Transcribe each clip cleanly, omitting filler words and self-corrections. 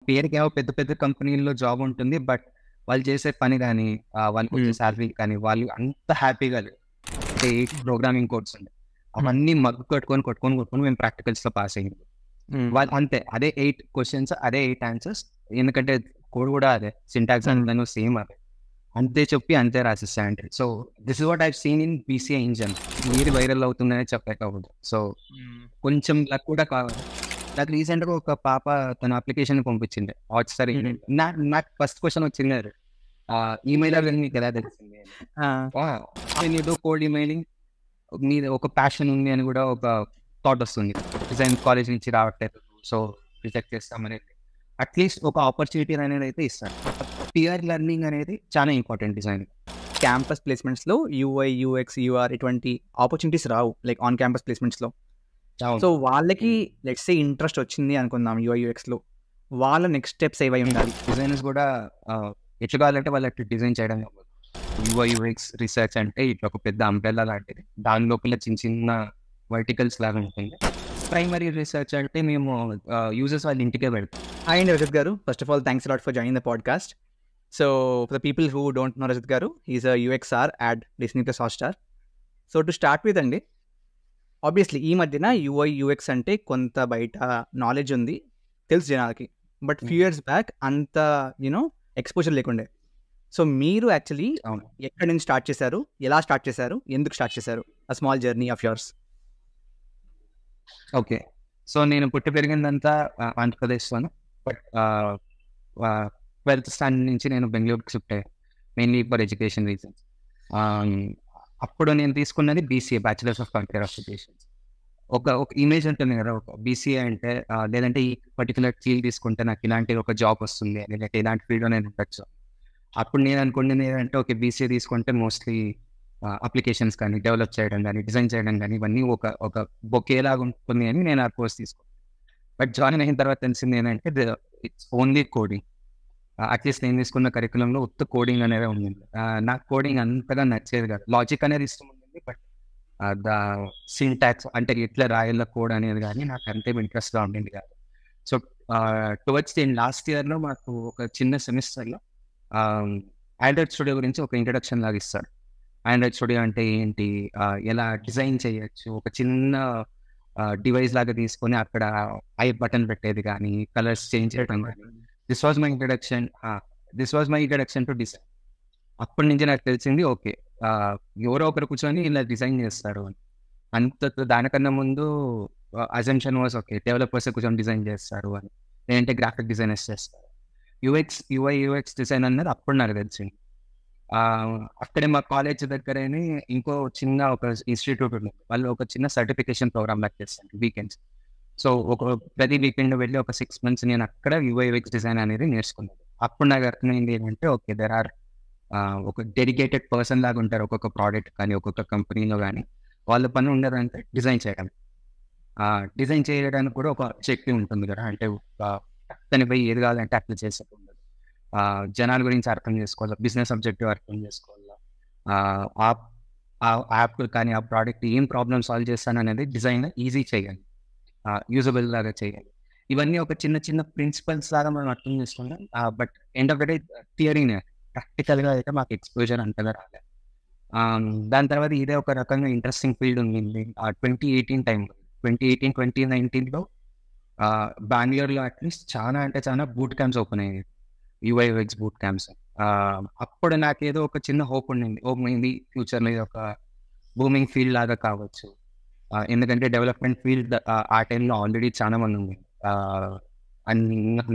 పేరుకేమో పెద్ద పెద్ద కంపెనీల్లో జాబ్ ఉంటుంది. బట్ వాళ్ళు చేసే పని కానీ, వాళ్ళకి వచ్చే శాలరీ కానీ, వాళ్ళు అంత హ్యాపీగా లేరు. అంటే 8 ప్రోగ్రామింగ్ కోడ్స్ ఉన్నాయి. అవన్నీ మగ్గు కొట్టుకొని మేము ప్రాక్టికల్స్‌లో పాస్ అయ్యాము. వాళ్ళు అంతే. అదే 8 క్వెషన్స్, అదే 8 ఆన్సర్స్. ఎందుకంటే కోడ్ కూడా అదే. సింటాక్స్ అంతాను సేమ్ అదే. అంతే చెప్పి అంతే రాసేసా అంటే. So this is what I have scene in BCA in general. ఏది వైరల్ అవుతుందనే చెప్పలేకపోతే. సో కొంచెం లక్ కూడా కావాలి. నాకు రీసెంట్‌గా ఒక పాప తన అప్లికేషన్ పంపించింది. Hotstar email. నాకు ఫస్ట్ క్వెషన్ వచ్చింది అది. ఈమెయిల్ అని మీకు ఎలా తెలిసింది అని. Can you do cold emailing? మీద ఒక ప్యాషన్ ఉంది అని కూడా ఒక థాట్ వస్తుంది. డిజైన్ కాలేజ్ నుంచి రావట్లేదు. సో రిజెక్ట్ చేస్తామనేది. అట్లీస్ట్ ఒక ఆపర్చునిటీ అనేది అయితే ఇస్తారు. పియర్ లెర్నింగ్ అనేది చాలా ఇంపార్టెంట్ డిజైన్. క్యాంపస్ ప్లేస్మెంట్స్లో యూఐ, యూఎక్స్, యూఆర్ ఇటువంటి ఆపర్చునిటీస్ రావు లైక్ ఆన్ క్యాంపస్ ప్లేస్మెంట్స్లో. సో వాళ్ళకి లెట్స్ సే ఇంట్రెస్ట్ వచ్చింది అనుకుందాం యూఐ, యూఎక్స్లో. వాళ్ళ నెక్స్ట్ స్టెప్స్ ఏవై ఉండాలి? డిజైనర్స్ కూడా ఎట్లా కావాలంటే వాళ్ళు అట్లా డిజైన్ చేయడం అవ్వదు. యూఐ, యూఎక్స్ రీసెర్చ్ అంటే ఇట్లా ఒక పెద్ద అంబ్రెల్లా లాంటిది. దాని లోపల చిన్న చిన్న వర్టికల్స్ లాగా ఉంటుంది. ప్రైమరీ రీసెర్చ్ అంటే మేము యూజర్స్ వాళ్ళ ఇంటికే వెళ్తాం. హాయ్ అండి Rajat garu. First of all thanks a lot for joining the podcast. So for the people who don't know Rajat garu, is a UXR at Disney+ Hotstar. So to start with అండి, obviously ఈ మధ్యన UI, UX అంటే కొంత బయట నాలెడ్జ్ ఉంది, తెలుసు జనాలకి. బట్ ఫ్యూ ఇయర్స్ బ్యాక్ అంత ఎక్స్పోజర్ లేకుండే. సో మీరు యాక్చువల్లీ ఎక్కడి నుంచి స్టార్ట్ చేశారు, ఎలా స్టార్ట్ చేశారు, ఎందుకు స్టార్ట్ చేశారు? A small journey of yours. Okay. So నేను పుట్టి పెరిగిందంతా ఆంధ్రప్రదేశ్‌లోనే. బట్ 12th స్టాండర్డ్ నుంచి నేను బెంగళూరుకి షిఫ్ట్ అయ్యాను. Mainly for education reasons. అప్పుడు నేను తీసుకున్నది BCA, bachelors of computer applications. ఒక ఇమేజ్ ఉంటుంది కదా, ఒక బీసీఏ అంటే లేదంటే ఈ పర్టికులర్ ఫీల్డ్ తీసుకుంటే నాకు ఇలాంటి ఒక జాబ్ వస్తుంది, లేదంటే ఇలాంటి ఫీల్డ్లో నేను ఉండొచ్చు. అప్పుడు నేను అనుకున్నది ఏంటంటే ఓకే, బీసీఏ తీసుకుంటే మోస్ట్లీ అప్లికేషన్స్ కానీ డెవలప్ చేయడం కానీ డిజైన్ చేయడం కానీ ఇవన్నీ ఒక బొకేలాగా ఉంటుంది అని నేను ఆ కోర్స్ తీసుకున్నాను. బట్ జాయిన్ అయిన తర్వాత తెలిసింది ఏంటంటే ఇట్స్ ఓన్లీ కోడింగ్. అట్లీస్ట్ నేను తీసుకున్న కరికులంలో ఉత్త కోడింగ్ అనేది ఉంది. నాకు కోడింగ్ అంతగా నచ్చేది కాదు. లాజిక్ అనేది ఇష్టం ఉంది, బట్ ద సింటాక్స్ అంటే ఎట్లా రాయాల కోడ్ అనేది కానీ నాకు అంతే ఇంట్రెస్ట్గా ఉండింది కాదు. సో టువర్డ్స్ ది లాస్ట్ ఇయర్లో మాకు ఒక చిన్న సెమిస్టర్లో ఆండ్రాయిడ్ స్టూడియో గురించి ఒక ఇంట్రడక్షన్ లాగా ఇస్తారు. ఆండ్రాయిడ్ స్టూడియో అంటే ఏంటి, ఎలా డిజైన్ చేయొచ్చు, ఒక చిన్న డివైస్ లాగా తీసుకొని అక్కడ ఐ బటన్ పెట్టేది కానీ, కలర్స్ చేంజ్ చేయడం కానీ. This was my introduction to design. అప్పటి నుంచి నాకు తెలిసింది ఓకే, ఎవరో ఒకరు కూర్చొని ఇలా డిజైన్ చేస్తారు అని. అంత దానికన్నా ముందు అజంప్షన్ వాజ్ ఓకే, డెవలపర్స్ కూర్చొని డిజైన్ చేస్తారు అని, లేదంటే గ్రాఫిక్ డిజైనర్స్ చేస్తారు. యూఐ యూఎక్స్ డిజైన్ అన్నది అప్పుడు నాకు తెలిసింది. అక్కడే మా కాలేజ్ దగ్గరనే ఇంకో చిన్న ఒక ఇన్స్టిట్యూట్ ఉంది. వాళ్ళు ఒక చిన్న సర్టిఫికేషన్ ప్రోగ్రామ్ లాగా చేస్తారు వీకెండ్స్. సో ప్రతి వీకెండ్ వెళ్ళి ఒక 6 months నేను అక్కడ యూఐ యూఎక్స్ డిజైన్ అనేది నేర్చుకున్నాను. అప్పుడు నాకు అర్థమైంది ఏంటంటే ఓకే, దెర్ ఆర్ ఒక డెడికేటెడ్ పర్సన్ లాగా ఉంటారు ఒక్కొక్క ప్రోడక్ట్ కానీ ఒక్కొక్క కంపెనీలో కానీ. వాళ్ళ పని ఉండదంటే డిజైన్ చేయడం. డిజైన్ చేయడానికి కూడా ఒక శక్తి ఉంటుంది కదా, అంటే దాని పోయి ఏది కావాలంటే అట్లా చేసేది ఉండదు. జనాల గురించి అర్థం చేసుకోవాలి, బిజినెస్ అబ్జెక్టివ్ అర్థం చేసుకోవాలి, ఆ యాప్ కానీ ఆ ప్రోడక్ట్ ఏం ప్రాబ్లమ్ సాల్వ్ చేస్తాను అనేది డిజైన్ ఈజీ చేయాలి, యూజబుల్ లాగా చేయాలి. ఇవన్నీ ఒక చిన్న చిన్న ప్రిన్సిపల్స్ లాగా మనం అర్థం చేసుకున్నాం. But end of the day థియరీనే, ప్రాక్టికల్గా అయితే మాకు ఎక్స్పోజర్ అంతగా రాలేదు. దాని తర్వాత ఇదే ఒక రకంగా ఇంట్రెస్టింగ్ ఫీల్డ్ ఉంది. 2018 టైంలో 2019లో బెంగళూరులో అట్లీస్ట్ చాలా అంటే చాలా బూట్ క్యాంప్స్ ఓపెన్ అయ్యాయి, యూఐ యూఎక్స్ బూట్ క్యాంప్స్. అప్పుడు నాకు ఏదో ఒక చిన్న హోప్ ఉండింది ఫ్యూచర్లో ఇది ఒక బూమింగ్ ఫీల్డ్ లాగా కావచ్చు. ఎందుకంటే డెవలప్మెంట్ ఫీల్డ్ ఆ టైంలో ఆల్రెడీ చాలా మంది ఉంది. అండ్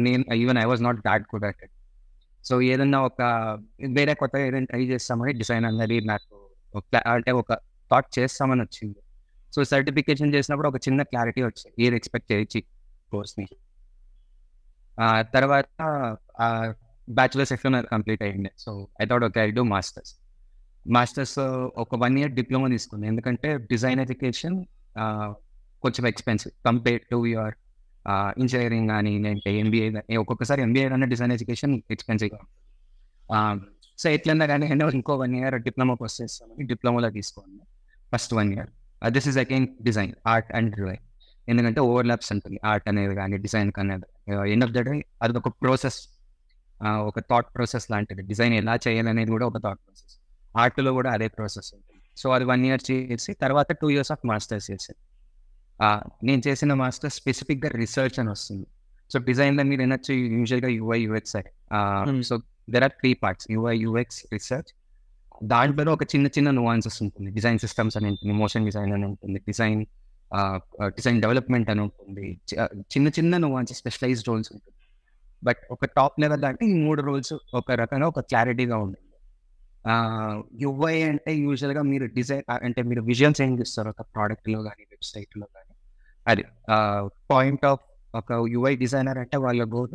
నేను even I was not that good at it. So ఏదన్నా ఒక వేరే కొత్తగా ఏదైనా ట్రై చేస్తామని డిజైన్ అన్నది నాకు అంటే ఒక థాట్ చేస్తామని వచ్చింది. సో సర్టిఫికేషన్ చేసినప్పుడు ఒక చిన్న క్లారిటీ వచ్చింది ఏది ఎక్స్పెక్ట్ చేయొచ్చు కోర్స్ని. తర్వాత బ్యాచులర్స్ ఎక్స్టర్నల్ కంప్లీట్ అయ్యింది. So I thought okay, I do masters ఒక 1 year డిప్లొమా తీసుకుంది. ఎందుకంటే డిజైన్ ఎడ్యుకేషన్ కొంచెం expensive compare to your engineering కానీ లేదంటే ఎంబీఏ. ఒక్కొక్కసారి ఎంబీఏ కానీ డిజైన్ ఎడ్యుకేషన్ ఎక్స్పెన్సివ్గా ఉంటుంది. సో ఎట్లన్నా కానీ ఇంకో 1 year డిప్లొమా కోర్స్ చేస్తామని డిప్లొమాలో తీసుకోండి first 1 year. This is again design, art and design. ఎందుకంటే ఓవర్లాప్స్ ఉంటుంది ఆర్ట్ అనేది కానీ డిజైన్ అనేది. ఎండ్ ఆఫ్ ద డే అది ఒక ప్రాసెస్, ఒక థాట్ ప్రాసెస్ లాంటిది. డిజైన్ ఎలా చేయాలనేది కూడా ఒక థాట్ ప్రాసెస్. ఆర్ట్లో కూడా అదే ప్రాసెస్ ఉంటుంది. సో అది 1 year చేసి తర్వాత 2 years ఆఫ్ మాస్టర్స్ చేశాను. నేను చేసిన మాస్టర్స్ స్పెసిఫిక్గా రిసర్చ్ అని వస్తుంది. సో డిజైన్లో మీరు వినొచ్చు యూజువల్గా UI UX అని. So there are 3 parts: UI UX, research. దాంట్లో ఒక చిన్న చిన్న నువాన్సెస్ ఉంటుంది. డిజైన్ సిస్టమ్స్ అని ఉంటుంది, మోషన్ డిజైన్ అని ఉంటుంది, డిజైన్ డెవలప్మెంట్ అని ఉంటుంది. చిన్న చిన్న నువాన్సెస్, స్పెషలైజ్డ్ రోల్స్ ఉంటుంది. బట్ ఒక టాప్ లెవెల్ అంటే ఈ 3 రోల్స్ ఒక రకంగా ఒక క్లారిటీగా ఉంటుంది. UI అంటే యూజువల్గా మీరు డిజైన్ అంటే మీరు విజువల్స్ ఏం చేస్తారు ఒక ప్రోడక్ట్లో కానీ వెబ్సైట్లో కానీ, అది పాయింట్ ఆఫ్ ఒక UI డిజైనర్ అంటే వాళ్ళ గోల్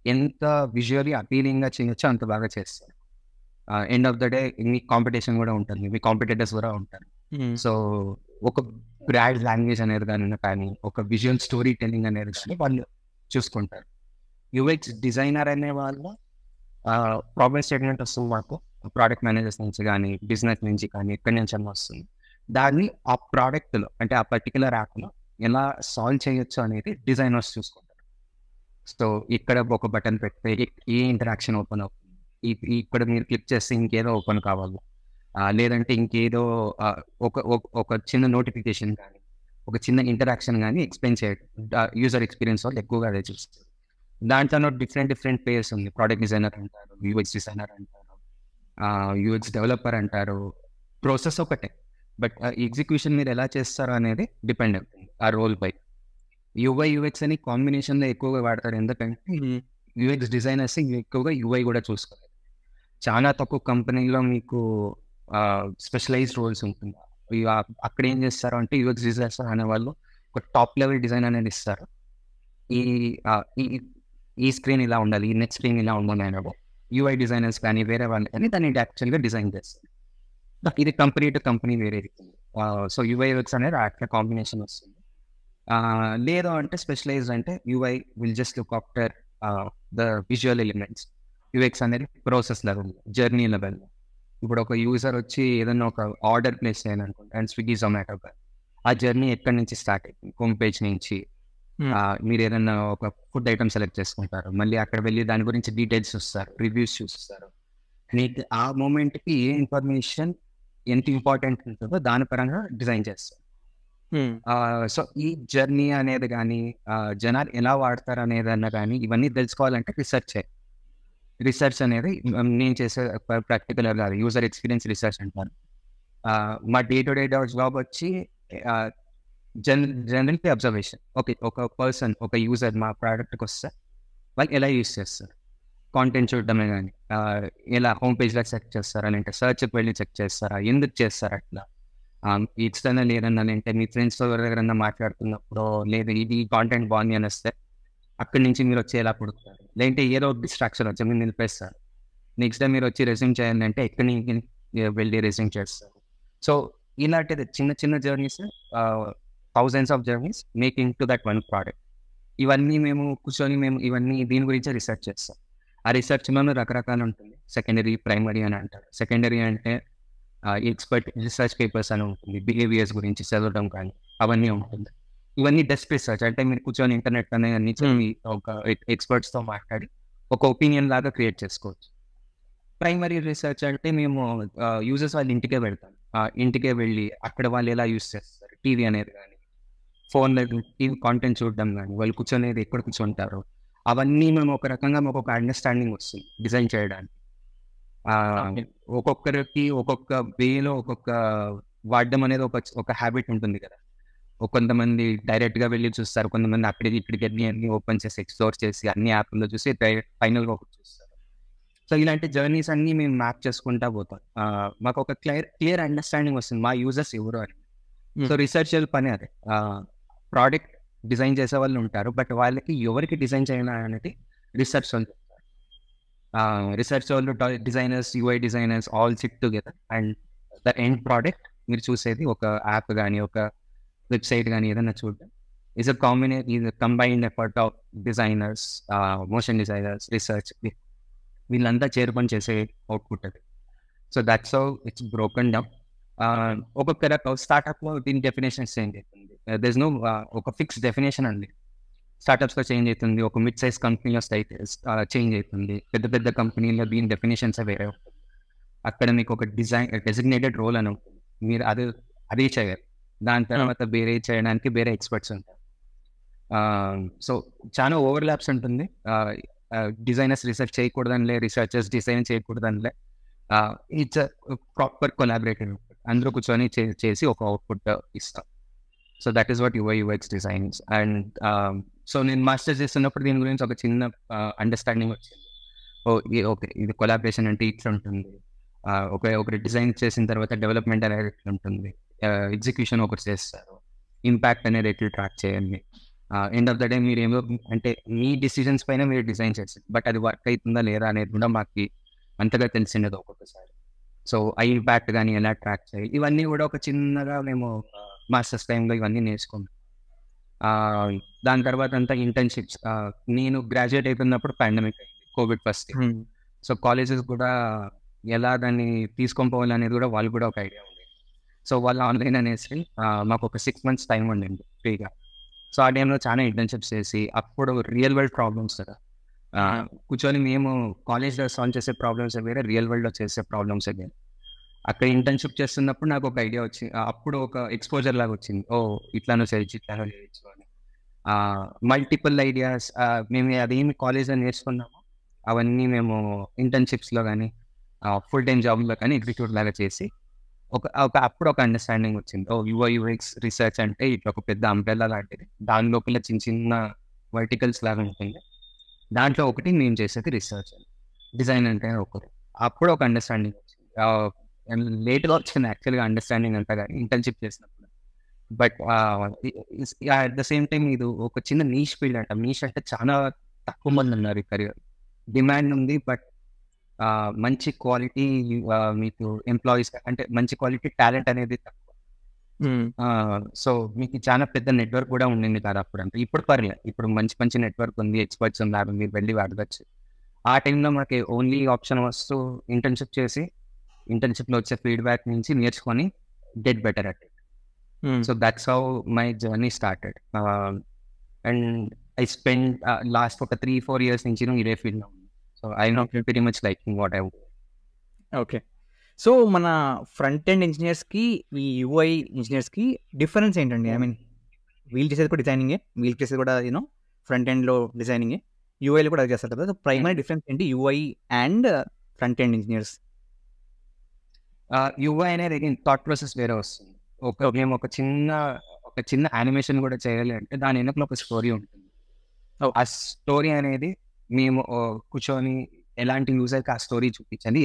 ఎంత విజువల్లీ అపీలింగ్గా చేయొచ్చో అంత బాగా చేస్తారు. End of the day me competition కూడా ఉంటుంది, మీ కాంపిటేటర్స్ కూడా ఉంటారు. సో ఒక బ్రాడ్ లాంగ్వేజ్ అనేది కానీ ఒక విజువల్ స్టోరీ టెల్లింగ్ అనేది కానీ వాళ్ళు చూసుకుంటారు. UX డిజైనర్ అనే వాళ్ళు ప్రాబ్లమ్ స్టేట్మెంట్ వస్తుంది మాకు, ప్రోడక్ట్ మేనేజర్స్ నుంచి కానీ బిజినెస్ నుంచి కానీ ఎక్కడి నుంచి అన్న వస్తుంది. దాన్ని ఆ ప్రోడక్ట్లో అంటే ఆ పర్టికులర్ యాప్లో ఎలా సాల్వ్ చేయొచ్చు అనేది డిజైనర్స్ చూసుకుంటారు. సో ఇక్కడ ఒక బటన్ పెడితే ఏ ఇంటరాక్షన్ ఓపెన్ అవుతుంది, ఇక్కడ మీరు క్లిక్ చేస్తే ఇంకేదో ఓపెన్ కావాలి, లేదంటే ఇంకేదో ఒక చిన్న నోటిఫికేషన్ కానీ ఒక చిన్న ఇంటరాక్షన్ కానీ ఎక్స్ప్లెయిన్ చేయడం యూజర్ ఎక్స్పీరియన్స్ వాళ్ళు ఎక్కువగా అదే చూస్తారు. దాంట్లో డిఫరెంట్ పేర్స్ ఉంది. ప్రోడక్ట్ డిజైనర్ అంటారు, UX డిజైనర్ అంటారు, UX డెవలపర్ అంటారు. ప్రాసెస్ ఒకటే, బట్ ఎగ్జిక్యూషన్ మీరు ఎలా చేస్తారో అనేది డిపెండ్ అవుతుంది ఆ రోల్ పై. UI UX అని కాంబినేషన్లో ఎక్కువగా వాడతారు, ఎందుకంటే UX డిజైనర్స్ ఎక్కువగా UI కూడా చూసుకోవాలి. చాలా తక్కువ కంపెనీలో మీకు స్పెషలైజ్డ్ రోల్స్ ఉంటుంది. అక్కడ ఏం చేస్తారు అంటే UX డిజైనర్స్ అనే వాళ్ళు ఒక టాప్ లెవెల్ డిజైన్ అనేది ఇస్తారు. ఈ స్క్రీన్ ఇలా ఉండాలి, ఈ నెక్స్ట్ స్క్రీన్ ఇలా ఉండాలి అనేది UI డిజైనర్స్ కానీ వేరే వాళ్ళు కానీ దాన్ని యాక్చువల్గా డిజైన్ చేస్తారు. ఇది కంపెనీ టు కంపెనీ వేరే అవుతుంది. సో UI UX అనేది అట్లా కాంబినేషన్ వస్తుంది. లేదు అంటే స్పెషలైజ్డ్ అంటే UI will just look after the visual elements. UX అనేది ప్రాసెస్ లెవెల్, జర్నీ లెవెల్. ఇప్పుడు ఒక యూజర్ వచ్చి ఏదైనా ఒక ఆర్డర్ ప్లేస్ చేయాలనుకుంటే అండ్ స్విగ్గీ జొమాటో కానీ ఆ జర్నీ ఎక్కడి నుంచి స్టార్ట్ అవుతుంది, హోమ్ పేజ్ నుంచి. మీరు ఏదైనా ఒక ఫుడ్ ఐటమ్ సెలెక్ట్ చేసుకుంటారు, మళ్ళీ అక్కడ వెళ్ళి దాని గురించి డీటెయిల్స్ చూస్తారు, రివ్యూస్ చూస్తారు. మీకు ఆ మూమెంట్కి ఏ ఇన్ఫర్మేషన్ ఎంత ఇంపార్టెంట్ ఉంటుందో దాని పరంగా డిజైన్ చేస్తారు. సో ఈ జర్నీ అనేది కానీ జనాలు ఎలా వాడతారు అనేదన్నా కానీ ఇవన్నీ తెలుసుకోవాలంటే రీసెర్చ్ అనేది నేను చేసే ప్రాక్టికలర్ కాదు, యూజర్ ఎక్స్పీరియన్స్ రీసెర్చ్ అంటారు. మా డే టు డే జాబ్ వచ్చి జనరల్కి అబ్జర్వేషన్. ఓకే, ఒక పర్సన్ ఒక యూజర్ మా ప్రోడక్ట్కి వస్తే వాళ్ళు ఎలా యూజ్ చేస్తారు, కాంటెంట్ చూడడమే కానీ ఎలా హోమ్ పేజ్లో చెక్ చేస్తారా, అంటే సర్చ్కి వెళ్ళి చెక్ చేస్తారా, ఎందుకు చేస్తారు అట్లా. ఇట్లా లేదన్నా అంటే మీ ఫ్రెండ్స్తో ఎవరైనా మాట్లాడుతున్నప్పుడు లేదు ఇది కాంటెంట్ బాగుంది అని వస్తే అక్కడి నుంచి మీరు వచ్చి ఎలా పుడుతారు, లేదంటే ఏదో డిస్ట్రాక్షన్ వచ్చి మీరు నిలిపేస్తారు. నెక్స్ట్ డే మీరు వచ్చి రెజ్యూమ్ చేయాలంటే ఎక్కడి నుంచి వెళ్ళి రెజ్యూమ్ చేస్తారు. సో ఇలాంటిది చిన్న చిన్న journeys, thousands of journeys making to that one product. ఇవన్నీ మేము కూర్చొని ఇవన్నీ దీని గురించే రీసెర్చ్ చేస్తాం. ఆ రీసెర్చ్లో రకరకాలు ఉంటుంది. సెకండరీ, ప్రైమరీ అని అంటారు. సెకండరీ అంటే ఎక్స్పర్ట్ రీసెర్చ్ పేపర్స్ అని ఉంటుంది, బిహేవియర్స్ గురించి చదవడం కానీ అవన్నీ ఉంటుంది. ఇవన్నీ డెస్క్ రీసెర్చ్ అంటే మీరు కూర్చొని ఇంటర్నెట్ అన్ని చదివి ఒక ఎక్స్పర్ట్స్తో మాట్లాడి ఒక ఒపీనియన్ లాగా క్రియేట్ చేసుకోవచ్చు. ప్రైమరీ రీసెర్చ్ అంటే మేము యూజర్స్ వాళ్ళ ఇంటికే వెళ్తాం, ఇంటికే వెళ్ళి అక్కడ వాళ్ళు ఎలా యూజ్ చేస్తారు, టీవీ అనేది కానీ ఫోన్లో టీవీ కాంటెంట్ చూడడం కానీ వాళ్ళు కూర్చొనేది ఎక్కడ కూర్చుంటారు అవన్నీ మేము ఒక రకంగా మాకు ఒక అండర్స్టాండింగ్ వస్తుంది డిజైన్ చేయడానికి. ఒక్కొక్కరికి ఒక్కొక్క వేలో ఒక్కొక్క వాడడం అనేది ఒక హ్యాబిట్ ఉంటుంది కదా. కొంతమంది డైరెక్ట్గా వెళ్ళి చూస్తారు, కొంతమంది అక్కడికి ఇక్కడికి అన్ని ఓపెన్ చేసి ఎక్స్ప్లోర్ చేసి అన్ని యాప్లో చూసి ఫైనల్గా ఒకటి చూస్తారు. సో ఇలాంటి జర్నీస్ అన్నీ మేము మ్యాప్ చేసుకుంటా పోతాం. మాకు ఒక క్లియర్ అండర్స్టాండింగ్ వస్తుంది మా యూజర్స్ ఎవరు అని. సో రీసెర్చ్ పని అదే. ప్రోడక్ట్ డిజైన్ చేసే వాళ్ళు ఉంటారు, బట్ వాళ్ళకి ఎవరికి డిజైన్ చేయాలి అనేది రీసెర్చ్ వాళ్ళు చెప్తారు. రీసెర్చ్ వాళ్ళు designers, UI designers all SIT together and the end product మీరు చూసేది ఒక యాప్ కానీ ఒక వెబ్సైట్ కానీ ఏదైనా చూడడం is combined effort of designers, motion designers, research, వీళ్ళంతా చేరుకొని చేసే అవుట్పుట్ అది. So that's how it's broken down. ఒక్కొక్క స్టార్ట్అప్లో దీని డెఫినేషన్స్ చేంజ్ అవుతుంది. దెర్ ఇస్ నో ఒక ఫిక్స్ డెఫినేషన్ అండి. స్టార్టప్స్లో చేంజ్ అవుతుంది, ఒక మిడ్ సైజ్ కంపెనీలో చేంజ్ అవుతుంది, పెద్ద పెద్ద కంపెనీలో దీని డెఫినేషన్స్ వేరే ఉంటుంది. అక్కడ మీకు ఒక డెసిగ్నేటెడ్ రోల్ అని ఉంటుంది, మీరు అదే చేయాలి. దాని తర్వాత వేరే చేయడానికి వేరే ఎక్స్పర్ట్స్ ఉంటారు. సో చాలా ఓవర్లాప్స్ ఉంటుంది. డిజైనర్స్ రీసెర్చ్ చేయకూడదనిలే, రీసెర్చర్స్ డిజైన్ చేయకూడదనిలే. ఇట్స్ ప్రాపర్ కొలాబరేటివ్, అందరూ కూర్చొని చేసి ఒక అవుట్పుట్ ఇస్తాం. So that is what UI UX designs. And so నేను మాస్టర్స్ చేస్తున్నప్పుడు దీని గురించి ఒక చిన్న అండర్స్టాండింగ్ వచ్చింది. ఓకే, ఇది కొలాబరేషన్ అంటే ఇట్లా ఉంటుంది, ఒకటి డిజైన్ చేసిన తర్వాత డెవలప్మెంట్ అనేది ఎట్లా ఉంటుంది, ఎగ్జిక్యూషన్ ఒకటి చేస్తారు, ఇంపాక్ట్ అనేది ఎట్లా ట్రాక్ చేయండి. ఎండ్ ఆఫ్ ద డే మీరు ఏమో అంటే మీ డిసిజన్స్ పైన మీరు డిజైన్ చేస్తారు, బట్ అది వర్క్ అవుతుందా లేదా అనేది కూడా మాకు అంతగా తెలిసిండదు ఒక్కొక్కసారి. సో ఆ ఇంపాక్ట్ కానీ ఎలా ట్రాక్ చేయాలి, ఇవన్నీ కూడా ఒక చిన్నగా మేము మాస్టర్స్ టైంలో ఇవన్నీ నేర్చుకున్నాం. దాని తర్వాత అంతా ఇంటర్న్షిప్స్. నేను గ్రాడ్యుయేట్ అయిపోయినప్పుడు పాండమిక్ అయింది, కోవిడ్ ఫస్ట్. సో కాలేజెస్ కూడా ఎలా దాన్ని తీసుకొని పోవాలనేది కూడా వాళ్ళు కూడా ఒక ఐడియా ఉంది. సో వాళ్ళు ఆన్లైన్ అనేసి మాకు ఒక 6 months టైం ఉండింది ఫ్రీగా. సో ఆ టైంలో చాలా ఇంటర్న్షిప్స్ చేసి, అప్పుడు రియల్ వరల్డ్ ప్రాబ్లమ్స్ కదా కూర్చొని మేము కాలేజ్లో సాల్వ్ చేసే ప్రాబ్లమ్స్ వేరే, రియల్ వరల్డ్లో చేసే ప్రాబ్లమ్స్ వేరే. అక్కడ ఇంటర్న్షిప్ చేస్తున్నప్పుడు నాకు ఒక ఐడియా వచ్చింది, అప్పుడు ఒక ఎక్స్పోజర్ లాగా వచ్చింది. ఇట్లానో చేయొచ్చు, ఇట్లానో చేయొచ్చు అని. మల్టిపుల్ ఐడియాస్ మేము అదేమి కాలేజ్లో నేర్చుకున్నామో అవన్నీ మేము ఇంటర్న్షిప్స్లో కానీ ఫుల్ టైం జాబ్లో కానీ ఎగ్జిక్యూట్ లాగా చేసి అప్పుడు ఒక అండర్స్టాండింగ్ వచ్చింది. UI UX రీసెర్చ్ అంటే ఇట్లా ఒక పెద్ద అంబ్రెల్లా లాంటిది, దాని లోపల చిన్న చిన్న వర్టికల్స్ లాగా ఉంటుంది, దాంట్లో ఒకటి నేను చేసేది రీసెర్చ్, డిజైన్ అంటే ఒకటి. అప్పుడు ఒక అండర్స్టాండింగ్ వచ్చింది. లేట్గా వచ్చింది యాక్చువల్గా అండర్స్టాండింగ్ అంతా కానీ ఇంటర్న్షిప్ చేసినప్పుడు. But at the same time ఇది ఒక చిన్న నీష్ ఫీల్డ్ అంట. నీష్ అంటే చాలా తక్కువ మంది ఉన్నారు ఈ కెరియర్, డిమాండ్ ఉంది, బట్ మంచి క్వాలిటీ మీకు ఎంప్లాయీస్ అంటే మంచి క్వాలిటీ టాలెంట్ అనేది తక్కువ. సో మీకు చాలా పెద్ద నెట్వర్క్ కూడా ఉండింది కదా అప్పుడు. అంటే ఇప్పుడు పర్లేదు, ఇప్పుడు మంచి మంచి నెట్వర్క్ ఉంది, ఎక్స్పర్ట్స్ ఉన్నారు, మీరు వెళ్ళి వాడవచ్చు. ఆ టైంలో మనకి ఓన్లీ ఆప్షన్ వస్తూ ఇంటర్న్షిప్ చేసి, ఇంటర్న్షిప్లో వచ్చే ఫీడ్బ్యాక్ నుంచి నేర్చుకొని get better at it. So that's how my journey started. And I spend last ఒక 3-4 years నుంచి ఇదే ఫీల్డ్లో ఉంది. So I not very much liking what I would. Okay. So మన ఫ్రంట్ ఎండ్ ఇంజనీర్స్కి ఈ UI ఇంజనీర్స్కి డిఫరెన్స్ ఏంటండి? ఐ మీన్ వీళ్ళు చేసేది కూడా డిజైనింగే, వీళ్ళు చేసేది కూడా ఫ్రంట్ ఎండ్లో డిజైనింగే, UIలో కూడా అది చేస్తారు కదా. సో ప్రైమరీ డిఫరెన్స్ ఏంటి UI and front end engineers? UI అనేది థాట్ ప్రాసెస్ వేరే వస్తుంది. మేము ఒక చిన్న యానిమేషన్ కూడా చేయాలి అంటే దాని వెనకలో ఒక స్టోరీ ఉంటుంది. ఆ స్టోరీ అనేది మేము కూర్చొని ఎలాంటి యూజర్కి ఆ స్టోరీ చూపించండి,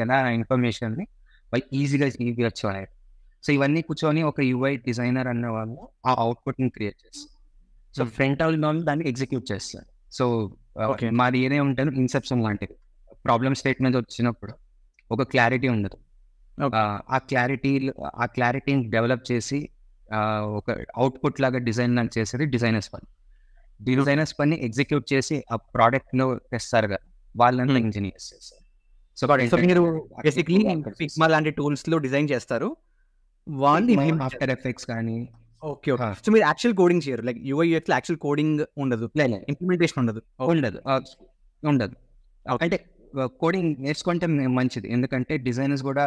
ఎలా ఇన్ఫర్మేషన్ని ఈజీగా ఇవ్వచ్చు అనేది. సో ఇవన్నీ కూర్చొని ఒక UI డిజైనర్ అన్న వాళ్ళు ఆ అవుట్పుట్ని క్రియేట్ చేస్తారు. సో ఫ్రంట్ ఎండ్ దాన్ని ఎగ్జిక్యూట్ చేస్తారు. సో మాది ఏదే ఉంటుంది, ఇన్సెప్షన్ లాంటిది. ప్రాబ్లమ్ స్టేట్మెంట్ వచ్చినప్పుడు ఒక క్లారిటీ ఉండదు. ఆ క్లారిటీని డెవలప్ చేసి ఒక అవుట్పుట్ లాగా డిజైన్ లాగా చేసేది డిజైనర్స్ పని. డిజైనర్స్ పని ఎగ్జిక్యూట్ చేసి ఆ ప్రోడక్ట్లో తెస్తారు కదా, వాళ్ళంతా ఇంజనీర్స్ చేస్తారు. సో మీరు బేసిక్లీ ఫిగ్మా లాంటి టూల్స్లో డిజైన్ చేస్తారు, వాళ్ళు ఆఫ్టర్ ఎఫెక్ట్స్ కానీ. ఓకే. సో మీరు యాక్చువల్ కోడింగ్ చేయరు, లైక్ UI UX లో యాక్చువల్ కోడింగ్ ఉండదు, ఇంప్లిమెంటేషన్ ఉండదు. అంటే కోడింగ్ నేర్చుకుంటే మంచిది, ఎందుకంటే డిజైనర్స్ కూడా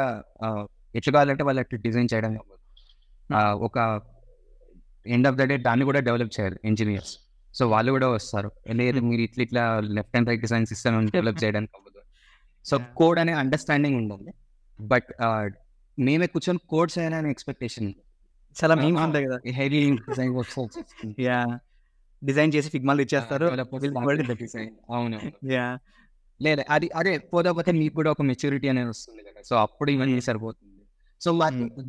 ఎట్లా కావాలంటే వాళ్ళు అట్లా డిజైన్ చేయడం అవ్వదు. ఒక ఎండ్ ఆఫ్ ద డే దాన్ని కూడా డెవలప్ చేయాలి ఇంజనీర్స్. సో వాళ్ళు కూడా వస్తారు, లేదు మీరు ఇట్లా లెఫ్ట్ అండ్ రైట్ డిజైన్స్ ఇస్తాను డెవలప్ చేయడానికి అవ్వదు. సో కోడ్ అనే అండర్స్టాండింగ్ ఉంటుంది, బట్ మేమే కూర్చొని కోడ్ చేయాలనే ఎక్స్పెక్టేషన్ చాలా మేము ఉంటాయి కదా, హెవీ డిజైన్ డిజైన్ చేసి ఫిగ్మాలు ఇచ్చేస్తారు. అవును, లేదా అదే పోతే మీకు కూడా ఒక మెచ్యూరిటీ అనేది వస్తుంది కదా. సో అప్పుడు ఇవన్నీ సరిపోతుంది. సో